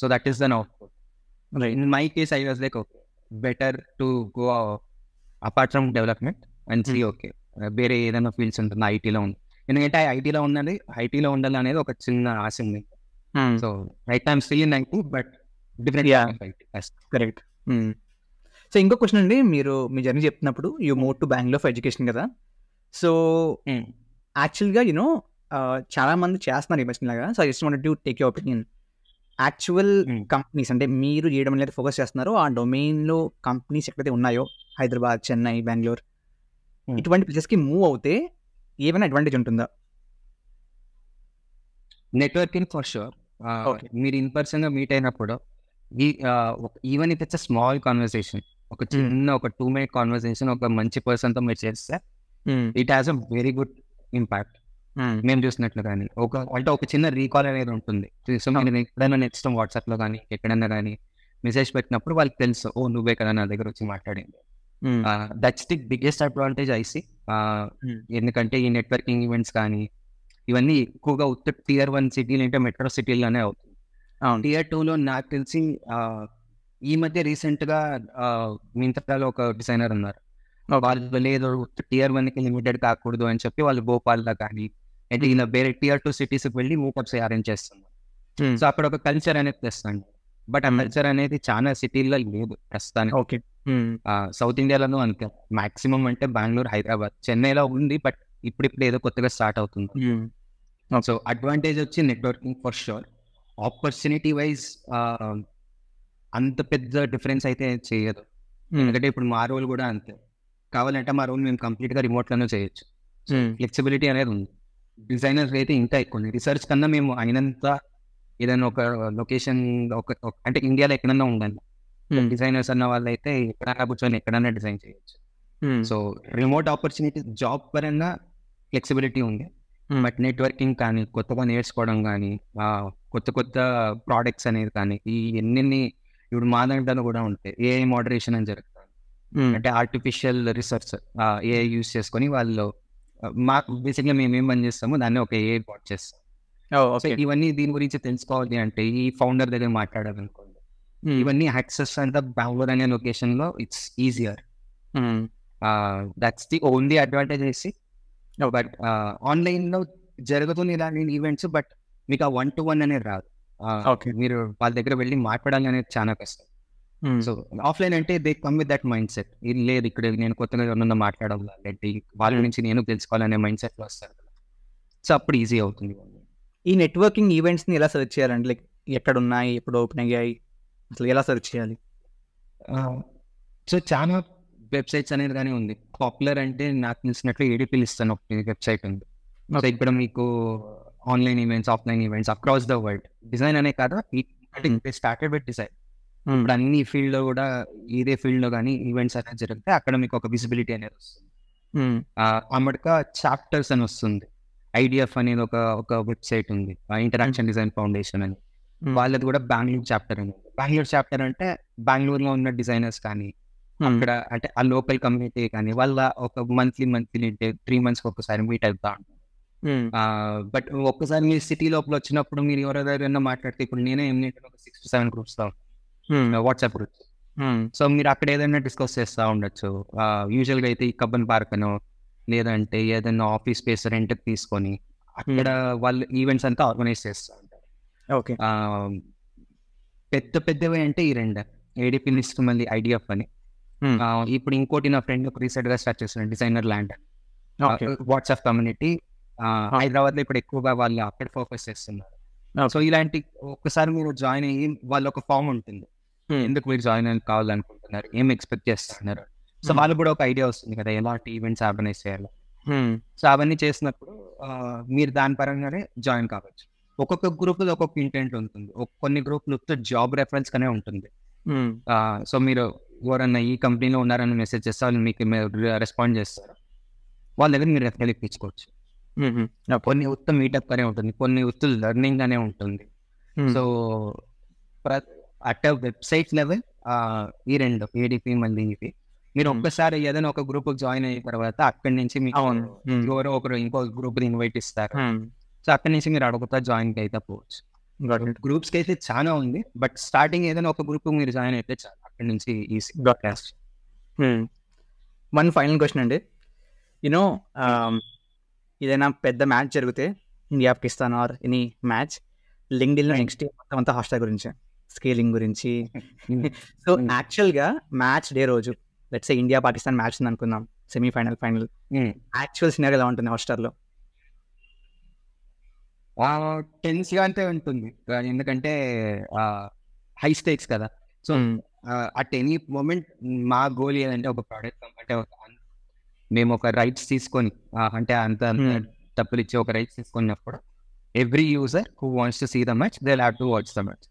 So that is then output. In my case I was like okay, better to go apart from development and see okay వేరే ఏదైనా ఫీల్డ్స్ ఉంటుంది. ఐటీలో ఉంది, ఎందుకంటే ఐటీలో ఉండాలి అనేది ఒక చిన్న ఆశ ఉంది. So right I'm still in IT, but different. Correct. So ఇంకో క్వశ్చన్ అండి, మీరు మీ జర్నీ చెప్తున్నప్పుడు you move to Bengaluru for education కదా. సో యాక్చువల్గా యూనో చాలా మంది చేస్తున్నారు ఈ మధ్య లాగా. So I just wanted to take your opinion. Actual companies అంటే మీరు చేయడం అనేది ఫోకస్ చేస్తున్నారో ఆ డొమైన్లో కంపెనీస్ ఎక్కడైతే ఉన్నాయో, హైదరాబాద్, చెన్నై, బెంగళూరు, ఇటువంటి ప్లేసెస్కి మూవ్ అవుతే ఏమైనా అడ్వాంటేజ్ ఉంటుందా? Networking for sure. మీరు ఇన్ పర్సన్గా మీట్ అయినప్పుడు even if it's a small conversation, ఒక చిన్న ఒక 2-minute కాన్వర్సేషన్ ఒక మంచి పర్సన్తో మీరు చేస్తే it has a very good impact. మేము చూసినట్లు కానీ ఒక చిన్న రీకాల్ అనేది ఉంటుంది. సో మీరు ఎక్కడైనా నెక్స్ట్ వాట్సాప్లో కానీ ఎక్కడైనా కానీ మెసేజ్ పెట్టినప్పుడు వాళ్ళకి తెలుసు, ఓ నువ్వే కదా నా దగ్గర వచ్చి మాట్లాడింది. That's the biggest advantage I see. ఎందుకంటే ఈ నెట్వర్కింగ్ ఈవెంట్స్ కానీ ఇవన్నీ ఎక్కువగా Tier 1 సిటీలు అంటే మెట్రో సిటీలోనే అవుతుంది. Tier 2లో నాకు తెలిసి ఈ మధ్య రీసెంట్గా మింత్రాలో ఒక డిజైనర్ ఉన్నారు, వాళ్ళు లేదు Tier 1కి లిమిటెడ్ కాకూడదు అని చెప్పి వాళ్ళు భోపాల్లో కానీ అంటే ఇలా వేరే Tier 2 సిటీస్కి వెళ్ళి మీటప్స్ అరేంజ్ చేస్తున్నారు. సో అక్కడ ఒక కల్చర్ అనేది తెస్తాను. బట్ ఆ కల్చర్ అనేది చాలా సిటీల్లో లేదు ప్రస్తుతానికి. ఓకే. సౌత్ ఇండియాలోనూ అంతే, మాక్సిమం అంటే బెంగళూరు, హైదరాబాద్, చెన్నైలో ఉంది, బట్ ఇప్పుడు ఏదో కొత్తగా స్టార్ట్ అవుతుంది. సో అడ్వాంటేజ్ వచ్చి networking for sure. Opportunity wise అంత పెద్ద డిఫరెన్స్ అయితే చేయదు, ఎందుకంటే ఇప్పుడు మా రోల్ కూడా అంతే. కావాలంటే మా రోల్ మేము కంప్లీట్గా రిమోట్లోనే చేయొచ్చు. ఫ్లెక్సిబిలిటీ అనేది ఉంది. డిజైనర్స్ అయితే ఇంకా ఎక్కువ ఉంది. రీసెర్చ్ కన్నా మేము అయినంత ఏదైనా ఒక లొకేషన్ అంటే ఇండియాలో ఎక్కడన్నా ఉండాలి, డిజైనర్స్ అన్న వాళ్ళు అయితే ఎక్కడైనా కూర్చొని ఎక్కడైనా డిజైన్ చేయొచ్చు. సో రిమోట్ ఆపర్చునిటీ జాబ్ పరంగా ఫ్లెక్సిబిలిటీ ఉంది, బట్ నెట్వర్కింగ్ కానీ, కొత్తగా నేర్చుకోవడం కానీ, కొత్త కొత్త ప్రోడక్ట్స్ అనేది కానీ, ఈ ఎన్ని ఇప్పుడు మా దాంట్లో కూడా ఉంటాయి. ఏఐ మోడరేషన్ అని జరుగుతుంది, అంటే ఆర్టిఫిషియల్ రీసెర్చ్ ఏఐ యూస్ చేసుకొని వాళ్ళు మాకు బేసిక్గా మేము ఏం పని చేస్తామో దాన్ని ఒక ఏఐ బాట్ చేస్తాం. సో ఇవన్నీ దీని గురించి తెలుసుకోవాలి అంటే ఈ ఫౌండర్ దగ్గర మాట్లాడాలనుకోండి, ఇవన్నీ యాక్సెస్ అంతా బెంగళూరు అనే లొకేషన్ లో it's easier. That's the only advantage వేసి. బట్ ఆన్లైన్ లో జరుగుతుంది ఇలాంటి ఈవెంట్స్, బట్ మీకు ఆ 1-to-1 అనేది రాదు. మీరు వాళ్ళ దగ్గర వెళ్ళి మాట్లాడాలి అనేది చాలా కష్టం. సో ఆఫ్లైన్ అంటే they come with that mind set, ఇది లేదు ఇక్కడ నేను కొత్తగా ఎవరన్నా మాట్లాడాలి అంటే వాళ్ళ నుంచి నేను తెలుసుకోవాలనే మైండ్ సెట్ లో వస్తారు కదా. సో అప్పుడు ఈజీ అవుతుంది. ఈ నెట్వర్కింగ్ ఈవెంట్స్ ని ఎలా సెర్చ్ చేయాలంటే, లైక్ ఎక్కడ ఉన్నాయి, ఎప్పుడు ఓపెన్ అయ్యాయి, అసలు ఎలా సెర్చ్ చేయాలి? సో చాలా వెబ్సైట్స్ అనేది కానీ ఉంది. పాపులర్ అంటే నాకు తెలిసినట్లు ADP లిస్ట్ ఒక వెబ్సైట్ ఉంది. సో ఇక్కడ మీకు online events, offline events across the world, design అనే కాదు, స్టార్టెడ్ విత్ డిజైన్. ఇప్పుడు అన్ని ఫీల్డ్ లో కూడా ఇదే ఫీల్డ్ లో కానీ ఈవెంట్స్ అనేది జరిగితే అక్కడ మీకు ఒక విజిబిలిటీ అనేది వస్తుంది. అమ్మడిగా చాప్టర్స్ అని వస్తుంది. IDF అనేది ఒక వెబ్సైట్ ఉంది, ఇంటరాక్షన్ డిజైన్ ఫౌండేషన్ అని, వాళ్ళది కూడా బెంగళూరు చాప్టర్ అని. బెంగళూరు చాప్టర్ అంటే బెంగళూరులో ఉన్న డిజైనర్స్ కానీ, అక్కడ అంటే ఆ లోకల్ కమ్యూనిటీ కానీ, వాళ్ళ ఒక మంత్లీ 3 months ఒకసారి మీట్ అవుతా ఉంటారు. బట్ ఒక్కసారి మీరు సిటీ లోపల వచ్చినప్పుడు మీరు ఎవరెవరైనా మాట్లాడితే, ఇప్పుడు నేనే ఒక 6 to 7 గ్రూప్స్ తో వాట్సాప్ గ్రూప్స్. సో మీరు అక్కడ ఏదైనా డిస్కస్ చేస్తూ ఉండొచ్చు. యూజువల్గా అయితే ఈ కబ్బన్ పార్క్ అనో లేదంటే ఏదైనా ఆఫీస్ స్పేస్ రెంట్ తీసుకొని అక్కడ వాళ్ళు ఈవెంట్స్ అంతా ఆర్గనైజ్ చేస్తూ ఉంటారు. ఓకే. పెద్దవి అంటే ఈ రెండు, ADP లిస్ట్, మళ్ళీ IDF అని. ఇప్పుడు ఇంకోటి నా ఫ్రెండ్ రీసెంట్ గా స్టార్ట్ చేస్తున్నాడు, డిజైనర్ ల్యాండ్ అని. వాట్సాప్ కమ్యూనిటీ హైదరాబాద్ లో ఇప్పుడు ఎక్కువగా వాళ్ళు అక్కడ ఫోకస్ చేస్తున్నారు. సో ఇలాంటి ఒక్కసారి మీరు జాయిన్ అయ్యి వాళ్ళ ఒక ఫామ్ ఉంటుంది, ఎందుకు మీరు జాయిన్ అయ్యి కావాలనుకుంటున్నారు, ఏం ఎక్స్పెక్ట్ చేస్తున్నారు. సో వాళ్ళకు కూడా ఒక ఐడియా వస్తుంది కదా ఎలాంటి ఈవెంట్స్ ఆర్గనైజ్ చేయాలి. సో అవన్నీ చేసినప్పుడు మీరు దాని పరంగానే జాయిన్ కావచ్చు. ఒక్కొక్క గ్రూప్ లో ఒక్కొక్క ఇంటెంట్ ఉంటుంది. కొన్ని గ్రూప్లు జాబ్ రెఫరెన్స్ గానే ఉంటుంది. సో మీరు ఎవరన్నా ఈ కంపెనీలో ఉన్నారని మెసేజ్ చేస్తే వాళ్ళు మీకు రెస్పాండ్ చేస్తారు, వాళ్ళ దగ్గర మీరు రెఫరల్ ఇప్పించుకోవచ్చు. కొన్ని ఉత్తమ మీటప్ అనే ఉంటుంది, కొన్ని ఉత్తమ లెర్నింగ్ అనే ఉంటుంది. సో అట్ వెబ్సైట్ లెవెల్ ఈ రెండు ADP మళ్ళీ ఇవి మీరు ఒక్కసారి ఏదైనా ఒక గ్రూప్ జాయిన్ అయిన తర్వాత అక్కడి నుంచి మీకు ఎవరో ఒకరు ఇంకో గ్రూప్ ఇన్వైట్ ఇస్తారు. సో అక్కడి నుంచి మీరు అడుగుతా జాయిన్ అయితే పోవచ్చు. గ్రూప్స్ కి అయితే చాలా ఉంది, బట్ స్టార్టింగ్ ఏదైనా ఒక గ్రూప్ మీరు జాయిన్ అయితే చాలు, అక్కడి నుంచి ఈజీ. వన్ ఫైనల్ క్వశ్చన్ అండి, యూనో ఏదైనా పెద్ద మ్యాచ్ జరిగితే India Pakistan or any match, లింక్డ్ఇన్లో నెక్స్ట్ మొత్తం అంతా హాస్టాగ్ గురించి, స్కేలింగ్ గురించి. సో యాక్చువల్గా మ్యాచ్ డే రోజు let's say India Pakistan match ఉంది అనుకుందాం, సెమీఫైనల్, ఫైనల్, యాక్చువల్ సినారియో ఎలా ఉంటుంది హాట్స్టార్లో? టెన్స్గా అంటే ఉంటుంది, ఎందుకంటే హై స్టేక్స్ కదా. సో అట్ ఎనీ మూమెంట్ మా గోల్ ఏదంటే ఒక ప్రోడక్ట్ అంటే మేము ఒక రైట్స్ తీసుకొని, అంటే అంత డబ్బులు ఇచ్చి ఒక రైట్స్ తీసుకున్నప్పుడు every user who wants to see the match they will have to watch the match.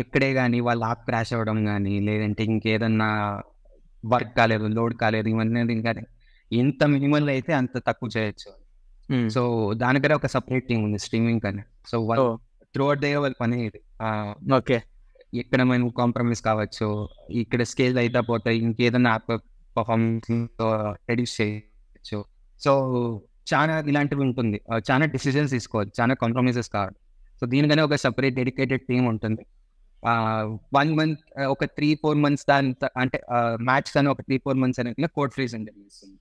ఎక్కడే కానీ వాళ్ళ యాప్ క్రాష్ అవ్వడం కానీ, లేదంటే ఇంకేదన్నా వర్క్ కాలేదు, లోడ్ కాలేదు, ఇవన్నీ ఇంకా ఎంత మినిమల్ అయితే అంత తక్కువ చేయొచ్చు. సో దానికనే ఒక సపరేట్ టీమ్ ఉంది స్ట్రీమింగ్ కానీ. సో వాళ్ళు త్రూ అవుట్ డే వాళ్ళ పని ఇది. ఓకే, ఎక్కడ మేము కాంప్రమైజ్ కావచ్చు, ఇక్కడ స్కేల్ అయితే పోతే ఇంకేదన్నా యాప్ పర్ఫార్మెన్స్ రెడ్యూస్ చేయొచ్చు. సో చాలా ఇలాంటివి ఉంటుంది, చాలా డిసిజన్స్ తీసుకోవచ్చు, చాలా కాంప్రమైజెస్ కావాలి. సో దీనికనే ఒక సపరేట్ డెడికేటెడ్ టీమ్ ఉంటుంది. 1 month ఒక 3-4 months దాని అంటే మ్యాచ్ కానీ ఒక 3-4 months అనేది కోడ్ ఫ్రీజ్ అని తెలుస్తుంది.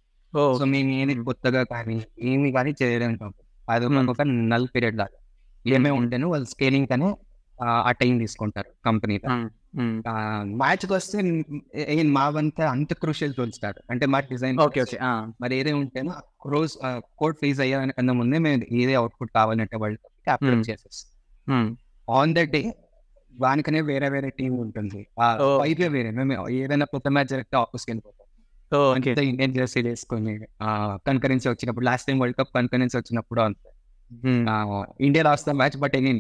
సో మేము ఏది కొత్తగా కానీ ఏమి కానీ చేయడానికి అది ఒక నల్ పీరియడ్ లాగా ఏమేమి ఉంటాను వాళ్ళు స్కేలింగ్ కానీ ఆ టైం తీసుకుంటారు కంపెనీలో. మ్యాచ్కి వస్తే మా వంత అంత క్రూషియల్ టూల్స్ కాదు, అంటే మా డిజైన్ ఓకే ఓకే మరి ఏదే ఉంటేనో కోడ్ ఫేస్ అయ్యాకన్నా ముందే మేము ఏదే అవుట్పుట్ కావాలంటే వరల్డ్ కప్కి అప్లోడ్ చేసేస్తాం. ఆన్ ద డే దానికనే వేరే వేరే టీం ఉంటుంది, పైగా వేరే మేము ఏదైనా కొత్త మ్యాచ్ జరిగితే ఆఫీస్కి వెళ్ళిపోతాం. అంతా ఇండియన్ జెర్సీ వేసుకొని కన్కరెన్సీ వచ్చినప్పుడు, last time world cup concurrency వచ్చినప్పుడు అంతే, India lost match but any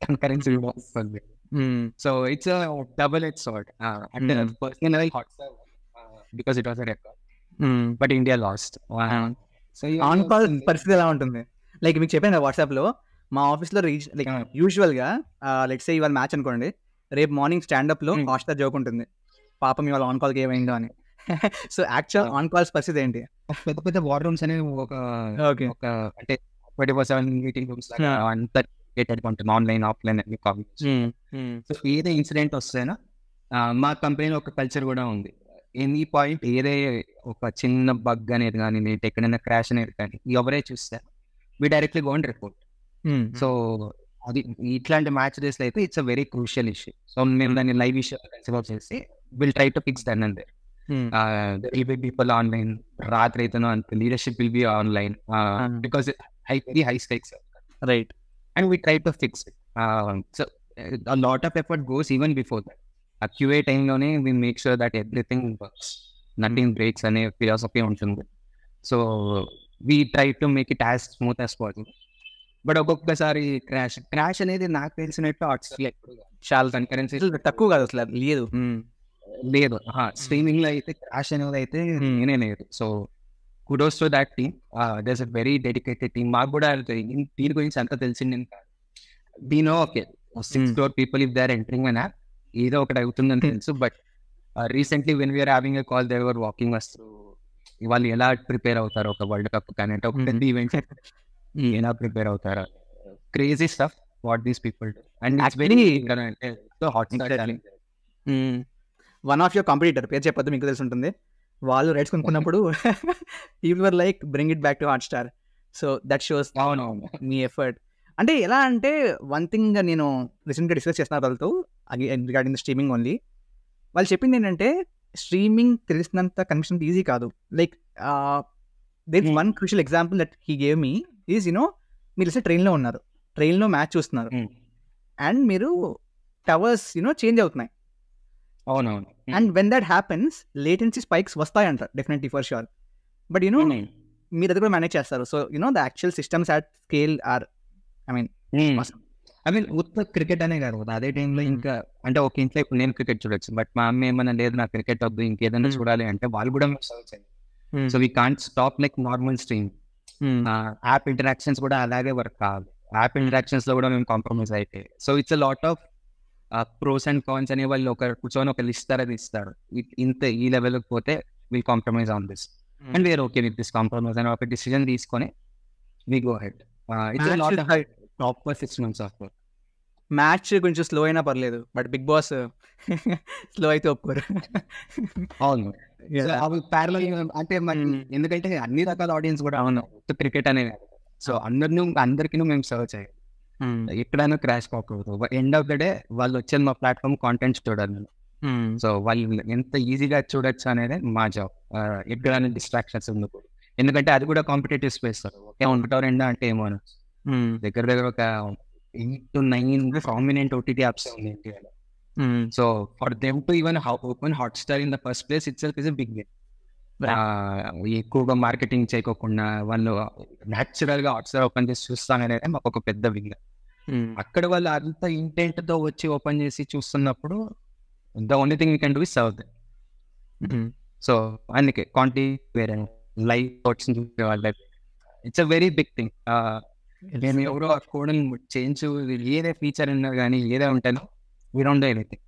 concurrency వస్తుంది. So it's double edge sword. అంటే personal hurt because it was a record, but India lost. So on call పరిస్థితి ఎలా ఉంటుంది? Like మీకు చెప్పాను వాట్సాప్ లో, మా ఆఫీస్ లో లైక్ యూజువల్ గా లెట్స్ సే ఇవాళ మ్యాచ్ అనుకోండి, రేపు మార్నింగ్ స్టాండప్ లో హాట్స్టార్ జోక్ ఉంటుంది, పాపం ఇవాళ ఆన్ కాల్ ఏమైందో అని. సో యాక్చువల్ ఆన్ కాల్స్ పరిస్థితి ఏంటి? పెద్ద పెద్ద వార్ రూమ్స్ అనేవి ఒక అంటే 24/7 మీటింగ్ రూమ్స్ అంతా ఉంటుంది, ఆన్లైన్ ఆఫ్లైన్ అన్ని కాంబినేషన్. సో ఏదే ఇన్సిడెంట్ వస్తేనా మా కంపెనీలో ఒక కల్చర్ కూడా ఉంది. ఎనీ పాయింట్ ఏదే ఒక చిన్న బగ్ అనేది కానీ, నేను ఎక్కడైనా క్రాష్ అనేది కానీ ఎవరే చూస్తే we directly go and report. So అది ఇట్లాంటి మ్యాచ్ డేస్లో అయితే it's a very crucial issue. So మేము దాన్ని లైవ్ ఇష్యూ కన్సిడర్ చేసి will try to fix that and there will be people online, రాత్రి అయితేనో అంత leadership will be online because very high stakes, right, and we try to fix it. So a lot of effort goes even before that. A QA time lone we make sure that everything works, nothing breaks ane philosophy untundi. So we try to make it as smooth as possible. But ఒక్కొక్కసారి crash అనేది నాకు తెలిసినట్టు అసలు చాలా కన్కరెన్సీ తక్కువ కాదు, అసలు లేదు. స్ట్రీమింగ్ లో అయితే క్రాష్ అనేది అయితే నేనే లేదు. So kudos to that team. There's a very dedicated team. మాకు కూడా దీని గురించి అంతా తెలిసింది కాదు. We know, okay, 6 crore people if they're entering an app, ఏదో ఒకటి అవుతుందని తెలుసు. But recently when we're having a call, they were walking us through వాళ్ళు ఎలా ప్రిపేర్ అవుతారు ఒక వరల్డ్ కప్ కానీ, అంటే ఒక పెద్ద ఈవెంట్ ఎలా ప్రిపేర్ అవుతారు, crazy stuff what these people do. And it's very Hotstar. One of your competitor, పేరు చెప్పొద్దు, మీకు తెలిసి ఉంటుంది, వాళ్ళు రైట్స్ కొనుక్కున్నప్పుడు people were like bring it back to Hotstar. So that shows మీ ఎఫర్ట్. అంటే ఎలా అంటే వన్ థింగ్ నేను రీసెంట్గా డిస్కస్ చేస్తున్న వాళ్ళతో రిగార్డింగ్ ద స్ట్రీమింగ్ ఓన్లీ, వాళ్ళు చెప్పింది ఏంటంటే స్ట్రీమింగ్ తెలిసినంత కనెక్షన్ ఈజీ కాదు. Like there is one crucial example that he gave me is, you know, మీరు ఇస్తే ట్రైన్లో ఉన్నారు, ట్రైన్లో మ్యాచ్ చూస్తున్నారు, అండ్ మీరు టవర్స్ చేంజ్ అవుతున్నాయి. అవునవును. And when that happens latency spikes వస్తాయంట డెఫినెట్లీ ఫర్ షూర్. బట్ మీరు అది కూడా మేనేజ్ చేస్తారు. So the actual systems at scale are, I mean ఉత్త క్రికెట్ అనే కాదు, అదే టైంలో ఇంకా అంటే ఒక ఇంట్లో ఇప్పుడు నేను క్రికెట్ చూడొచ్చు, బట్ మా అమ్మ ఏమన్నా లేదు నాకు క్రికెట్ వద్దు ఇంకేదైనా చూడాలి అంటే వాళ్ళు కూడా మేము సర్వ్ చేయాలి. So we can't stop like normal stream. App interactions కూడా అలాగే వర్క్ కావాలి, యాప్ ఇంటరాక్షన్స్ లో కూడా మేము కాంప్రమైజ్ అయితే. So it's a lot of pros and cons అనే వాళ్ళు ఒక కూర్చొని ఒక లిస్ట్ అది ఇస్తారు, ఇంత ఈ లెవెల్కి పోతే will compromise on this and we're okay with this compromise అని ఒక డిసిజన్ తీసుకొని we go ahead. It's a lot of proper 6 months of work. Match కొంచెం స్లో అయినా పర్లేదు, బట్ బిగ్ బాస్ స్లో అయితే ఒప్పుకోరు. అవును, ప్యారలల్ అంటే ఎందుకంటే అన్ని రకాల ఆడియన్స్ కూడా అవును క్రికెట్ అనేది. సో అందరికీ మేము సర్వ్ చేయాలి, ఎక్కడైనా క్రాష్ కాకూడదు. ఎండ్ ఆఫ్ ద డే వాళ్ళు వచ్చేది మా ప్లాట్ఫామ్ కాంటెంట్ చూడాలి. సో వాళ్ళు ఎంత ఈజీగా చూడొచ్చు అనేది మా జాబ్, ఎక్కడైనా డిస్ట్రాక్షన్స్ ఉండకూడదు. ఎందుకంటే అది కూడా కాంపిటేటివ్ స్పేస్. ఓకే, 1 or 2 అంటే ఏమో దగ్గర దగ్గర ఒక 8 to 9 ప్రామినెంట్ OTT యాప్స్ ఉంది ఇండియాలో. So for them to even open Hotstar in the first place itself is a big win. ఎక్కువగా మార్కెటింగ్ చేయకోకుండా వాళ్ళు న్యాచురల్ గా హాట్స్టార్ ఓపెన్ చేసి చూస్తాననేది మాకు ఒక పెద్ద విన్. అక్కడ వాళ్ళు అంత ఇంటెంట్ తో వచ్చి ఓపెన్ చేసి చూస్తున్నప్పుడు the only thing we can do is serve them. So అందుకే క్వాంటిటీ వేరే లైవ్ థాట్స్ చూసే వాళ్ళ it's a very big thing. నేను ఎవరో ఆ కోడ్ని చేంజ్ ఏదే ఫీచర్ ఉన్నా కానీ ఏదే ఉంటానో we don't do anything,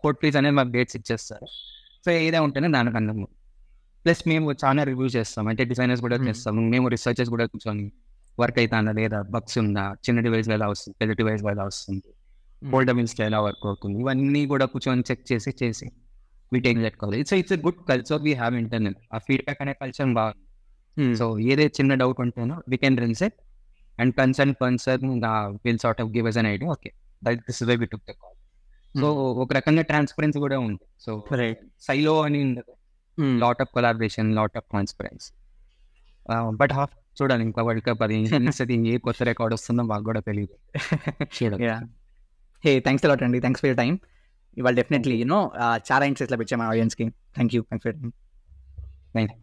code please అనేది మాకు డేట్స్ ఇచ్చేస్తారు. సో ఏదే ఉంటేనే దానికి అందము. ప్లస్ మేము చాలా రివ్యూ చేస్తాం, అంటే డిజైనర్స్ కూడా చేస్తాము, మేము రీసెర్చర్స్ కూడా కూర్చొని వర్క్ అవుతుందా లేదా, బగ్స్ ఉందా, చిన్న డివైస్లో ఎలా వస్తుంది, పెద్ద డివైస్లో ఎలా వస్తుంది, ఫోల్డబుల్స్లో ఎలా వర్క్ అవుతుంది, ఇవన్నీ కూడా కూర్చొని చెక్ చేసి we take that call. It's a good culture we have internal. ఆ ఫీడ్బ్యాక్ అనే కల్చర్ బాగుంది. సో ఏదే చిన్న డౌట్ ఉంటేనో we can rinse it and concern will sort of give us an idea, okay this is why we took the call. So ఒక రకంగా transparency కూడా ఉంది. సో సైలో అని ఉండదు, lot of collaboration, lot of transparency. But చూడాలి ఇంకా world cup అది ఏ కొత్త రికార్డ్ వస్తుందో మాకు కూడా తెలియదు. హే థ్యాంక్స్ అలాట్ అండి, థ్యాంక్స్ ఫర్ యర్ టైం. ఇవాళ డెఫినెట్లీ చాలా ఇన్సైట్స్ లభించాయి మా ఆడియన్స్కి. Thank you for your time. Thank you.